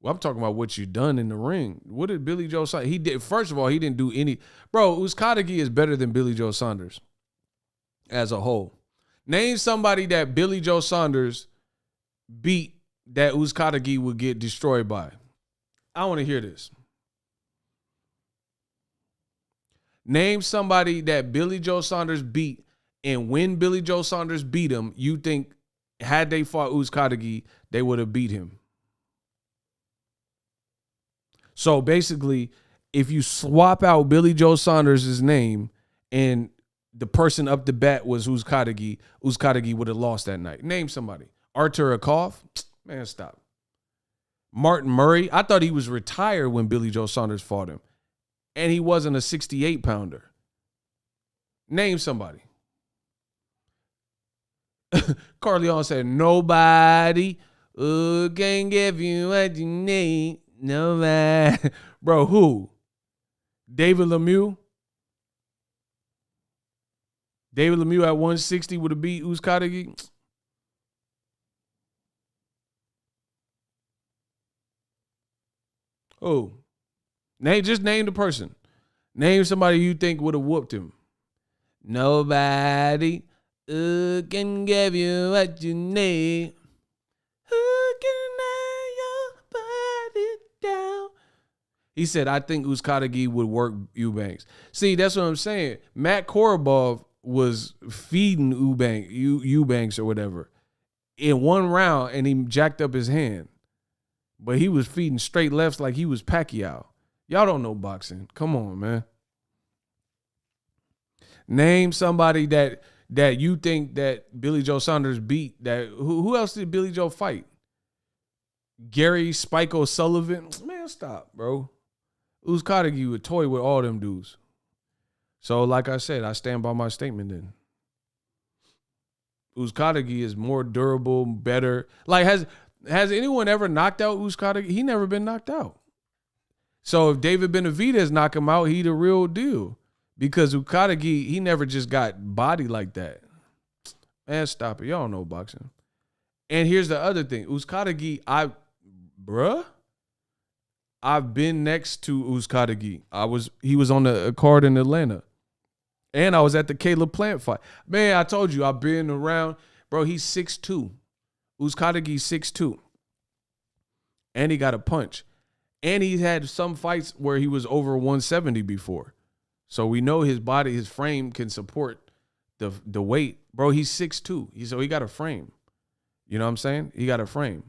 [SPEAKER 1] Well, I'm talking about what you done in the ring. What did Billy Joe Saunders? He did. First of all, he didn't do any. Bro, Uzcategui is better than Billy Joe Saunders as a whole. Name somebody that Billy Joe Saunders beat that Uzcategui would get destroyed by. I want to hear this. Name somebody that Billy Joe Saunders beat, and when Billy Joe Saunders beat him, you think had they fought Uzcategui, they would have beat him. So basically, if you swap out Billy Joe Saunders' name and the person up the bat was Uzcategui would have lost that night. Name somebody. Artur Akov? Man, stop. Martin Murray? I thought he was retired when Billy Joe Saunders fought him. And he wasn't a 68-pounder. Name somebody. Carleon said, nobody can give you what you need. Nobody. Bro, who? David Lemieux? David Lemieux at 160 would have beat Uzcategui? Oh. Just name the person. Name somebody you think would have whooped him. Nobody can give you what you need. Who can lay your body down? He said, I think Uzcategui would work Eubanks. See, that's what I'm saying. Matt Korobov was feeding Eubanks or whatever in one round, and he jacked up his hand. But he was feeding straight lefts like he was Pacquiao. Y'all don't know boxing. Come on, man. Name somebody that you think that Billy Joe Saunders beat. That who else did Billy Joe fight? Gary Spike O'Sullivan? Man, stop, bro. Uzcategui would toy with all them dudes. So, like I said, I stand by my statement then. Uzcategui is more durable, better. Like, has anyone ever knocked out Uzcategui? He never been knocked out. So if David Benavidez knock him out, he the real deal. Because Uzcategui, he never just got body like that. Man, stop it. Y'all don't know boxing. And here's the other thing. Uzcategui, I've been next to Uzcategui. He was on the card in Atlanta. And I was at the Caleb Plant fight. Man, I told you, I've been around. Bro, he's 6'2". Uzcategui's 6'2". And he got a punch. And he's had some fights where he was over 170 before. So we know his body, his frame can support the weight. Bro, he's 6'2". So he got a frame. You know what I'm saying? He got a frame.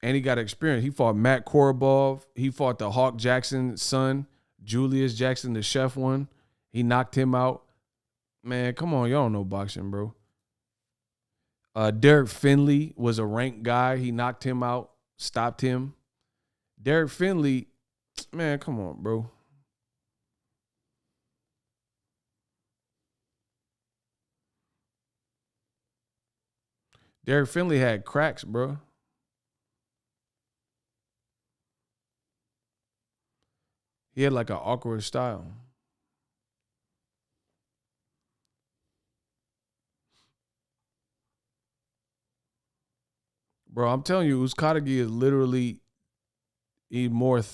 [SPEAKER 1] And he got experience. He fought Matt Korobov. He fought the Hawk Jackson's son, Julius Jackson, the chef one. He knocked him out. Man, come on. Y'all don't know boxing, bro. Derek Finley was a ranked guy. He knocked him out, stopped him. Derek Finley, man, come on, bro. Derek Finley had cracks, bro. He had like an awkward style. Bro, I'm telling you, Uzcategui is literally more of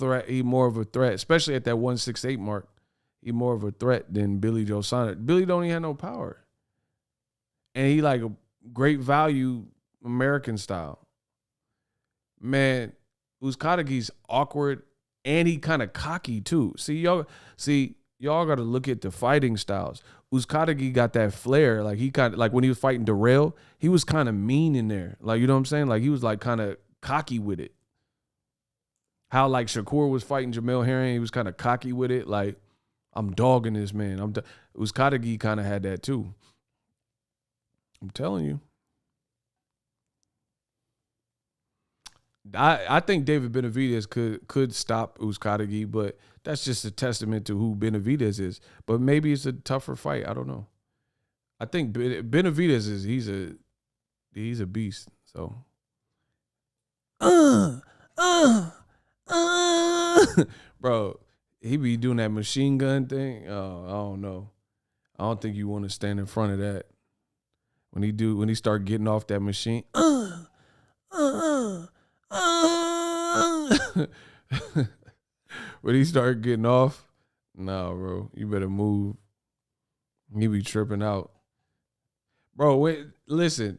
[SPEAKER 1] a threat, especially at that 168 mark. He more of a threat than Billy Joe Saunders. Billy don't even have no power. And he like a great value American style. Man, Uzcategui's awkward and he kind of cocky too. Y'all got to look at the fighting styles. Uzcategui got that flair. Like he kind of like when he was fighting Darrell, he was kind of mean in there. Like, you know what I'm saying? Like he was like kind of cocky with it. How like Shakur was fighting Jamel Herring, he was kind of cocky with it. Like I'm dogging this man. Uzcategui kind of had that too. I'm telling you. I think David Benavidez could stop Uzcategui, but that's just a testament to who Benavidez is. But maybe it's a tougher fight. I don't know. I think Benavidez he's a beast. So, bro, he be doing that machine gun thing. Oh, I don't know. I don't think you want to stand in front of that when he start getting off that machine. When he start getting off, nah, bro, you better move. He be tripping out, bro. Listen,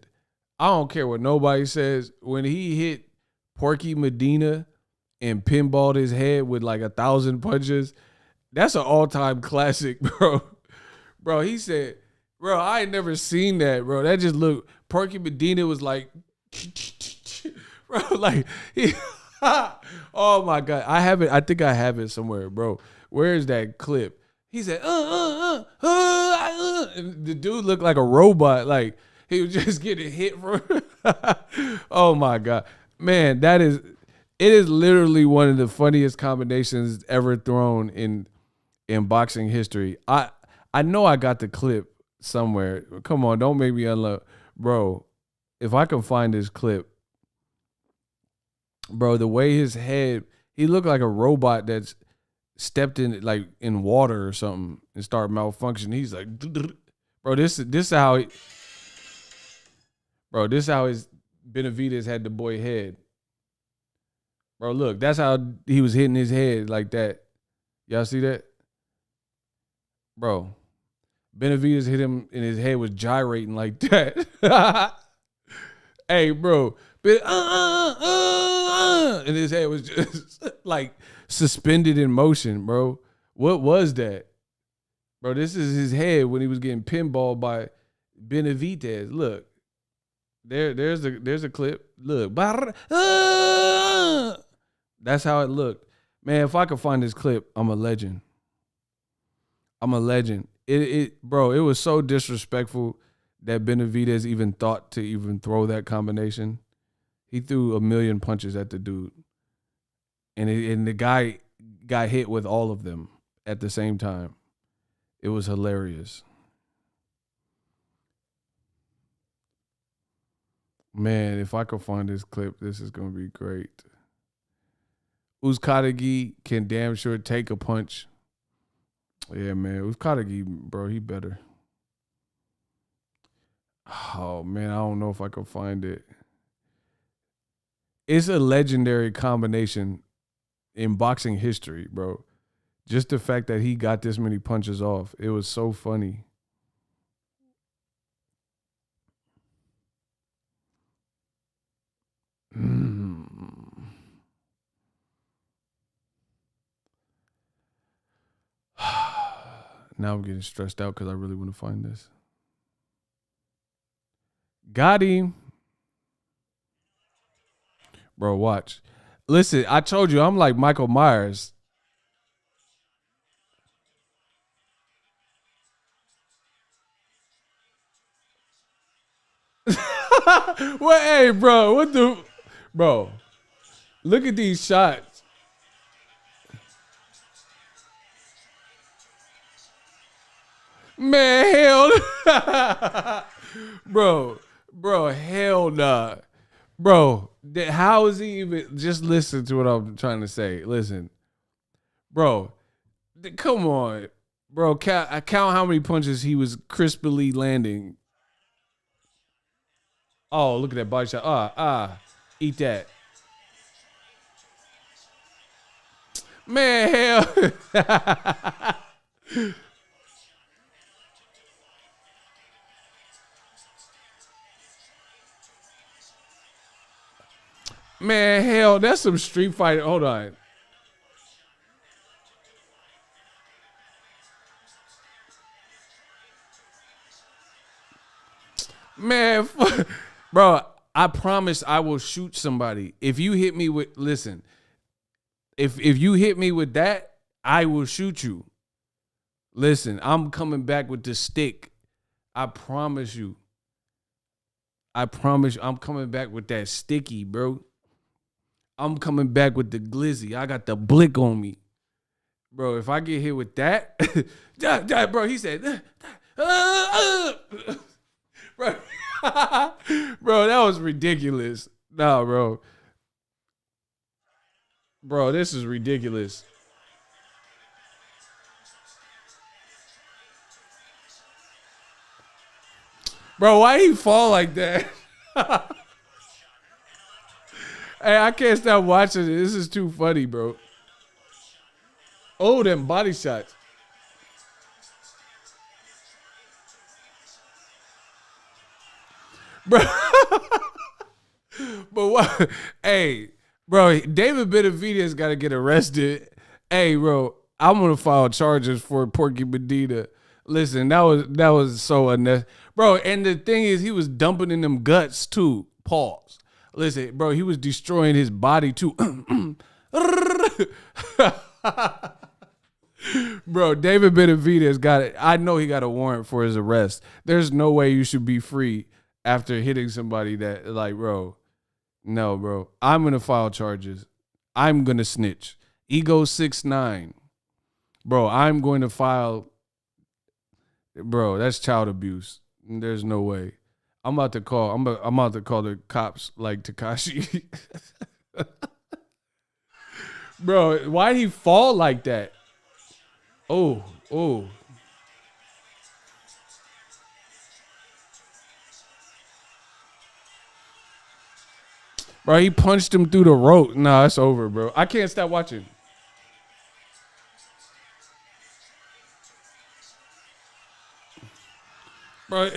[SPEAKER 1] I don't care what nobody says. When he hit Porky Medina and pinballed his head with like 1,000 punches, that's an all-time classic, bro. Bro, he said, bro, I ain't never seen that, bro. That just looked. Porky Medina was like, bro, like he. Oh my God, I have it. I think I have it somewhere, bro. Where is that clip? He said, and the dude looked like a robot, like he was just getting hit for. Oh my God, man, it is literally one of the funniest combinations ever thrown in boxing history. I know I got the clip somewhere. Come on, don't make me unload, bro. If I can find this clip. Bro, the way his head, he looked like a robot that's stepped in like in water or something and started malfunctioning. He's like, bro, this is how his Benavidez had the boy head. Bro, look, that's how he was hitting his head like that. Y'all see that? Bro, Benavidez hit him and his head was gyrating like that. Hey, bro. But and his head was just like suspended in motion, bro. What was that? Bro, this is his head when he was getting pinballed by Benavidez. Look. There's a clip. Look. That's how it looked. Man, if I could find this clip, I'm a legend. I'm a legend. Bro, it was so disrespectful that Benavidez even thought to even throw that combination. He threw 1,000,000 punches at the dude. And the guy got hit with all of them at the same time. It was hilarious. Man, if I could find this clip, this is going to be great. Uzcategui can damn sure take a punch. Yeah, man. Uzcategui, bro, he better. Oh, man, I don't know if I can find it. It's a legendary combination in boxing history, bro. Just the fact that he got this many punches off. It was so funny. Now I'm getting stressed out because I really want to find this. Got him. Bro, watch. Listen, I told you I'm like Michael Myers. What? Hey, bro, what the? Bro, look at these shots. Man, hell. Bro, hell nah. Bro, how is he even? Just listen to what I'm trying to say. Listen, bro, come on, bro. I count how many punches he was crisply landing. Oh, look at that body shot. Eat that. Man, hell. Man, hell, that's some Street Fighter. Hold on. Man, bro, I promise I will shoot somebody. If you hit me with, listen, if you hit me with that, I will shoot you. Listen, I'm coming back with the stick. I promise you. I promise you, I'm coming back with that sticky, bro. I'm coming back with the glizzy. I got the blick on me. Bro, if I get hit with that, bro, he said, bro, bro, that was ridiculous. No, bro. Bro, this is ridiculous. Bro, why he fall like that? Hey, I can't stop watching it. This is too funny, bro. Oh, them body shots. Bro. But what? Hey, bro, David Benavidez got to get arrested. Hey, bro, I'm going to file charges for Porky Medina. Listen, that was so unnecessary. Bro, and the thing is, he was dumping in them guts, too. Pause. Listen, bro, he was destroying his body, too. Bro, David Benavidez got it. I know he got a warrant for his arrest. There's no way you should be free after hitting somebody that, like, bro. No, bro. I'm going to file charges. I'm going to snitch. Ego 6'9". Bro, I'm going to file. Bro, that's child abuse. There's no way. I'm about to call the cops like Tekashi. Bro, why'd he fall like that? Oh. Bro, he punched him through the rope. Nah, it's over, bro. I can't stop watching. Bro,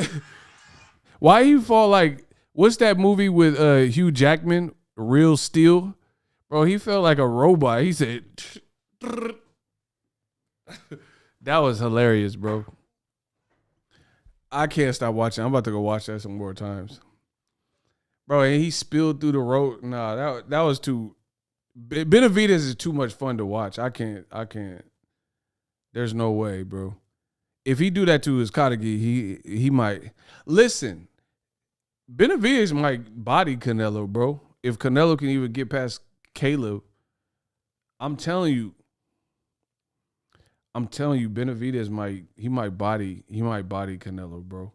[SPEAKER 1] why you fall like, what's that movie with Hugh Jackman, Real Steel? Bro, he felt like a robot. He said, that was hilarious, bro. I can't stop watching. I'm about to go watch that some more times. Bro, and he spilled through the road. Nah, that was too. Benavidez is too much fun to watch. I can't. There's no way, bro. If he do that to his Kadagi, he might. Listen, Benavidez might body Canelo, bro. If Canelo can even get past Caleb, I'm telling you, Benavidez might body Canelo, bro.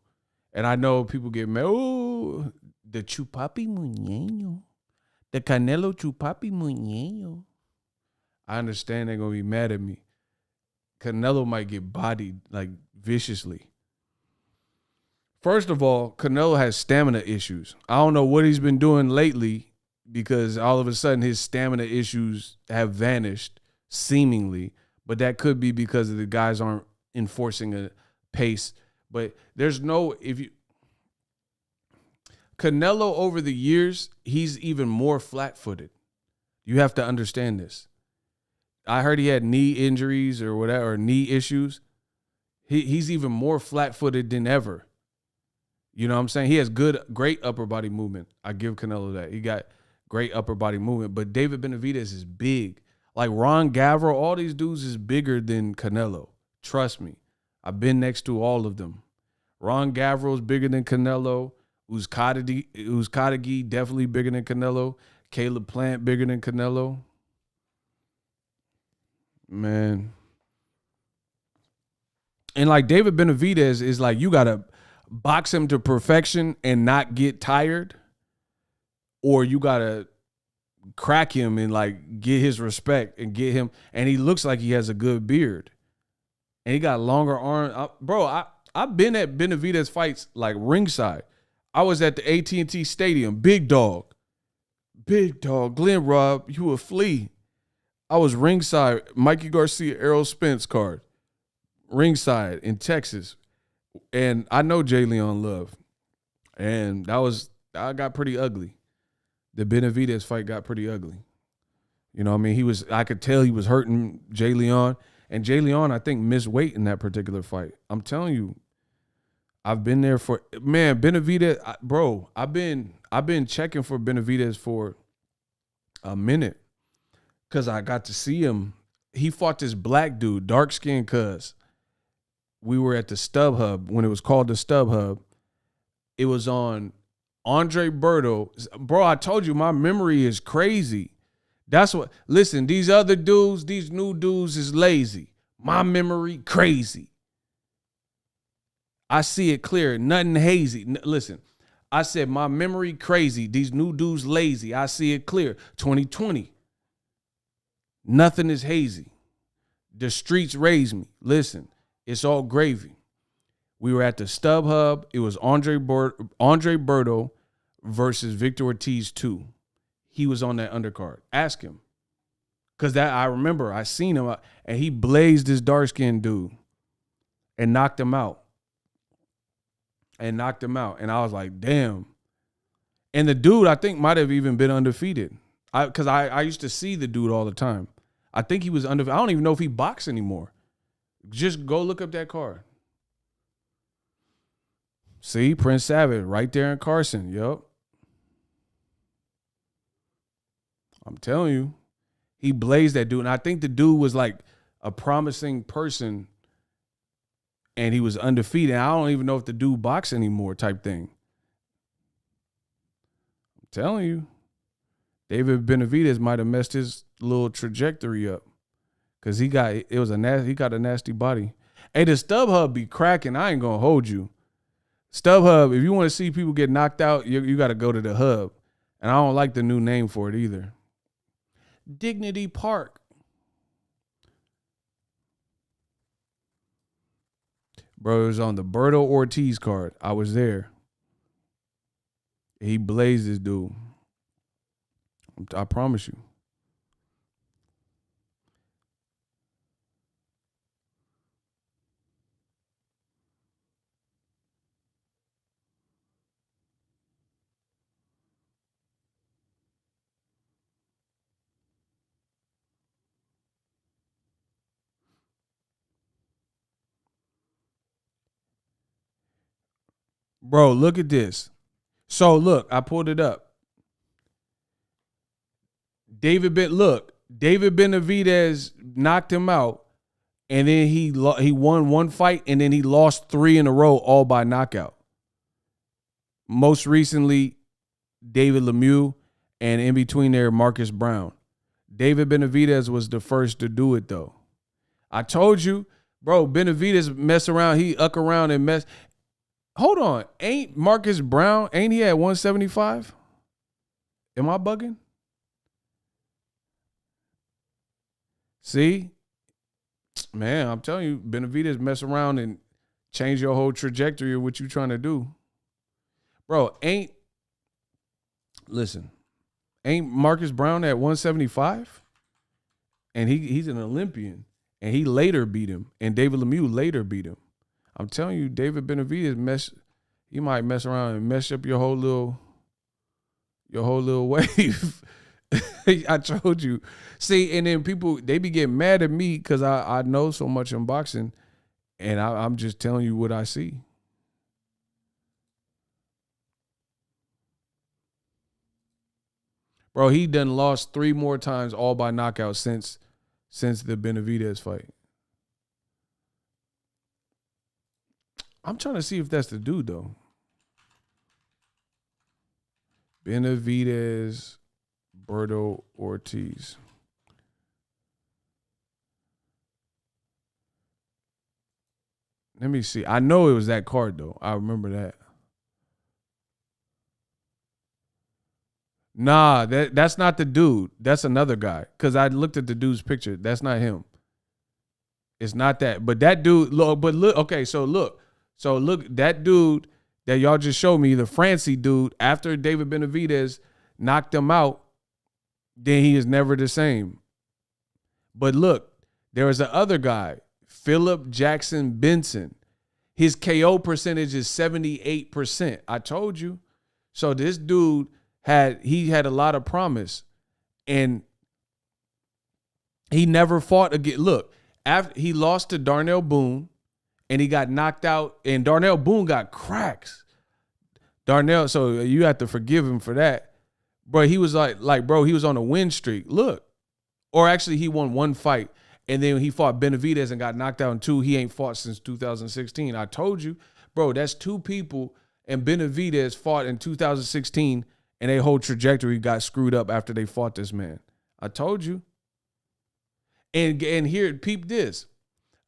[SPEAKER 1] And I know people get mad. Oh, the Chupapi Muñeño. The Canelo Chupapi Muñeño. I understand they're going to be mad at me. Canelo might get bodied, like, viciously. First of all, Canelo has stamina issues. I don't know what he's been doing lately because all of a sudden his stamina issues have vanished, seemingly. But that could be because the guys aren't enforcing a pace. But there's no, Canelo over the years, he's even more flat-footed. You have to understand this. I heard he had knee injuries or whatever, or knee issues. He's even more flat-footed than ever. You know what I'm saying? He has great upper body movement. I give Canelo that. He got great upper body movement. But David Benavidez is big. Like Ron Gavro, all these dudes is bigger than Canelo. Trust me. I've been next to all of them. Ron Gavro is bigger than Canelo. Uzcategui definitely bigger than Canelo. Caleb Plant bigger than Canelo. Man. And like David Benavidez is like, you got to box him to perfection and not get tired, or you got to crack him and like get his respect and get him. And he looks like he has a good beard and he got longer arms. Bro, I've been at Benavidez fights like ringside. I was at the AT&T Stadium. Big dog. Glenn Robb, you a flea. I was ringside. Mikey Garcia, Errol Spence card. Ringside in Texas. And I know Jay Leon Love. And I got pretty ugly. The Benavidez fight got pretty ugly. You know what I mean? I could tell he was hurting Jay Leon. And Jay Leon, I think, missed weight in that particular fight. I'm telling you, I've been there for, man, Benavidez, bro, I've been checking for Benavidez for a minute because I got to see him. He fought this black dude, dark-skinned cuz. we were at the StubHub when it was called the StubHub. It was on Andre Berto. Bro, I told you my memory is crazy. That's what, listen, these other dudes, these new dudes is lazy. My memory crazy. I see it clear, nothing hazy. Listen, I said my memory crazy. These new dudes lazy. I see it clear. 2020. Nothing is hazy. The streets raised me. Listen, it's all gravy. We were at the StubHub. It was Andre Berto versus Victor Ortiz 2. He was on that undercard. Ask him. Because that I remember I seen him and he blazed this dark-skinned dude and knocked him out. And I was like, damn. And the dude, I think, might have even been undefeated. Because I used to see the dude all the time. I think he was undefeated. I don't even know if he boxed anymore. Just go look up that card. See, Prince Savage right there in Carson. Yup. I'm telling you. He blazed that dude. And I think the dude was like a promising person and he was undefeated. I don't even know if the dude boxes anymore type thing. I'm telling you. David Benavidez might have messed his little trajectory up because he got a nasty body. Hey, the StubHub be cracking. I ain't gonna hold you. StubHub, if you want to see people get knocked out, you got to go to the hub. And I don't like the new name for it either. Dignity Park. Bro, it was on the Berto Ortiz card. I was there. He blazed this dude. I promise you. Bro, look at this. So look, I pulled it up. David Benavidez knocked him out, and then he won one fight, and then he lost 3 in a row, all by knockout. Most recently, David Lemieux, and in between there, Marcus Brown. David Benavidez was the first to do it, though. I told you, bro, Benavidez mess around, he uck around and mess. Hold on, ain't Marcus Brown, ain't he at 175? Am I bugging? See? Man, I'm telling you, Benavidez mess around and change your whole trajectory of what you trying to do. Bro, ain't Marcus Brown at 175? And he's an Olympian. And he later beat him. And David Lemieux later beat him. I'm telling you, David Benavidez he might mess around and mess up your whole little wave. I told you. See, and then people, they be getting mad at me because I know so much in boxing, and I'm just telling you what I see. Bro, he done lost 3 more times, all by knockout since the Benavidez fight. I'm trying to see if that's the dude, though. Benavidez, Berto Ortiz. Let me see. I know it was that card, though. I remember that. Nah, that's not the dude. That's another guy. Because I looked at the dude's picture. That's not him. It's not that. But that dude, look, okay, so look. So look, that dude that y'all just showed me, the Francie dude, after David Benavidez knocked him out, then he is never the same. But look, there was the other guy, Philip Jackson Benson. His KO percentage is 78%. I told you. So this dude had a lot of promise, and he never fought again. Look, after he lost to Darnell Boone, and he got knocked out, and Darnell Boone got cracks. Darnell, so you have to forgive him for that. Bro, he was like, bro, he was on a win streak. Look. Or actually, he won one fight. And then he fought Benavidez and got knocked out in 2. He ain't fought since 2016. I told you, bro, that's 2 people. And Benavidez fought in 2016 and their whole trajectory got screwed up after they fought this man. I told you. And here, peep this.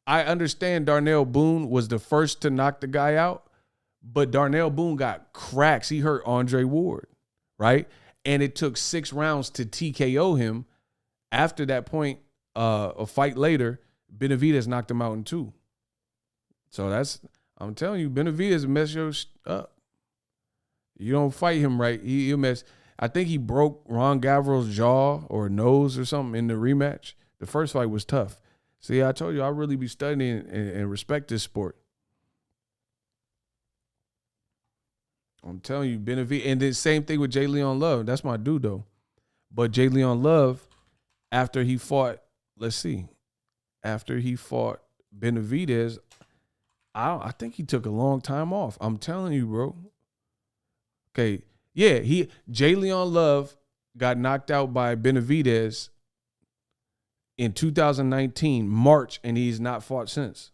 [SPEAKER 1] I understand Darnell Boone was the first to knock the guy out, but Darnell Boone got cracks. He hurt Andre Ward, right? And it took 6 rounds to TKO him. After that point, a fight later, Benavidez knocked him out in 2. So I'm telling you, Benavidez mess your up. You don't fight him right, he'll mess. I think he broke Ron Gavril's jaw or nose or something in the rematch. The first fight was tough. See, I told you, I really be studying and respect this sport. I'm telling you, Benavidez. And the same thing with J. Leon Love. That's my dude, though. But J. Leon Love, after he fought, after he fought Benavidez, I think he took a long time off. I'm telling you, bro. Okay, yeah, J. Leon Love got knocked out by Benavidez in 2019, March, and he's not fought since.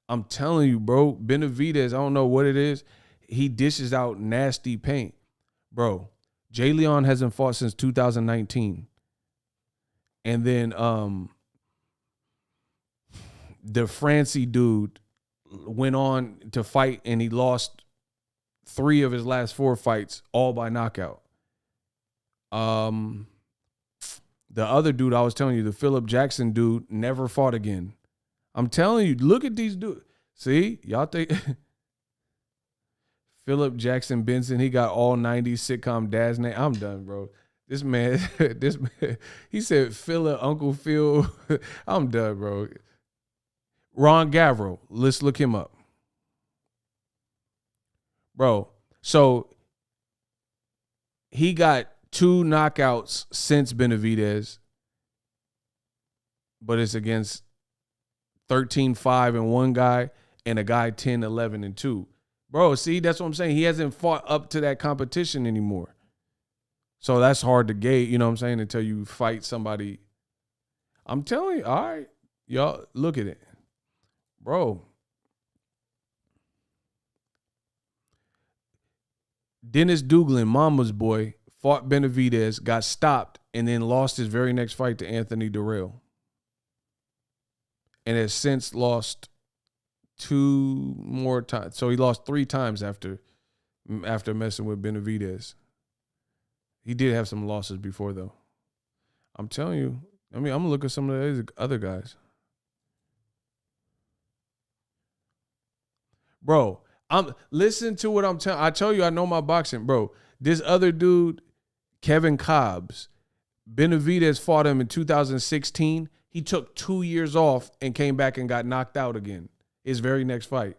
[SPEAKER 1] I'm telling you, bro, Benavidez, I don't know what it is. He dishes out nasty paint. Bro, J. Leon hasn't fought since 2019. And then the Francie dude went on to fight and he lost 3 of his last 4 fights, all by knockout. The other dude I was telling you, the Philip Jackson dude, never fought again. I'm telling you, look at these dudes. See, y'all think Philip Jackson Benson, he got all 90s sitcom dad's name. I'm done, bro. This man, he said Philip, Uncle Phil. I'm done, bro. Ron Gavril, let's look him up. Bro, so he got 2 knockouts since Benavidez, but it's against 13-5 and 1 guy and a guy 10-11 and 2. Bro, see, that's what I'm saying. He hasn't fought up to that competition anymore. So that's hard to gauge, you know what I'm saying, until you fight somebody. I'm telling you, all right, y'all, look at it. Bro. Dennis Duglin, Mama's boy, fought Benavidez, got stopped, and then lost his very next fight to Anthony Durrell. And has since lost 2 more times. So he lost 3 times after messing with Benavidez. He did have some losses before, though. I'm telling you. I mean, I'm going to look at some of the other guys. Bro, listen to what I'm telling. I tell you, I know my boxing, bro. This other dude, Kevin Cobbs, Benavidez fought him in 2016. He took 2 years off and came back and got knocked out again. His very next fight.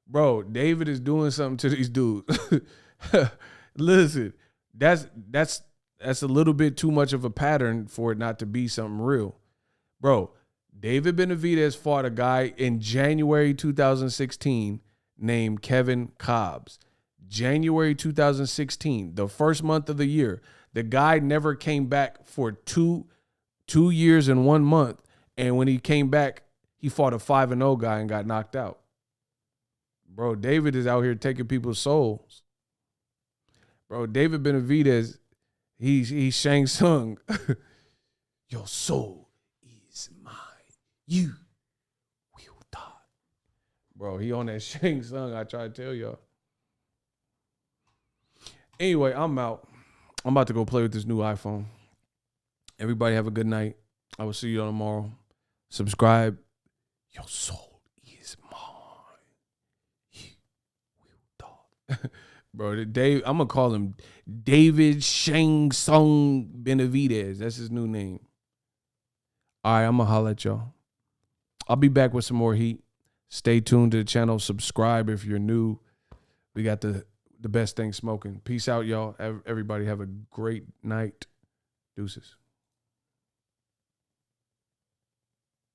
[SPEAKER 1] Bro, David is doing something to these dudes. Listen, that's a little bit too much of a pattern for it not to be something real. Bro, David Benavidez fought a guy in January 2016 named Kevin Cobbs. January 2016, the first month of the year. The guy never came back for two years and 1 month. And when he came back, he fought a 5-0 guy and got knocked out. Bro, David is out here taking people's souls. Bro, David Benavidez, he's Shang Tsung. Your soul is mine. You will die. Bro, he on that Shang Tsung, I try to tell y'all. Anyway, I'm out. I'm about to go play with this new iPhone. Everybody have a good night. I will see you tomorrow. Subscribe. Your soul is mine. You will die. Bro, Dave, I'm going to call him David Shang Tsung Benavidez. That's his new name. All right, I'm going to holler at y'all. I'll be back with some more heat. Stay tuned to the channel. Subscribe if you're new. We got the best thing smoking. Peace out, y'all. Everybody have a great night. Deuces.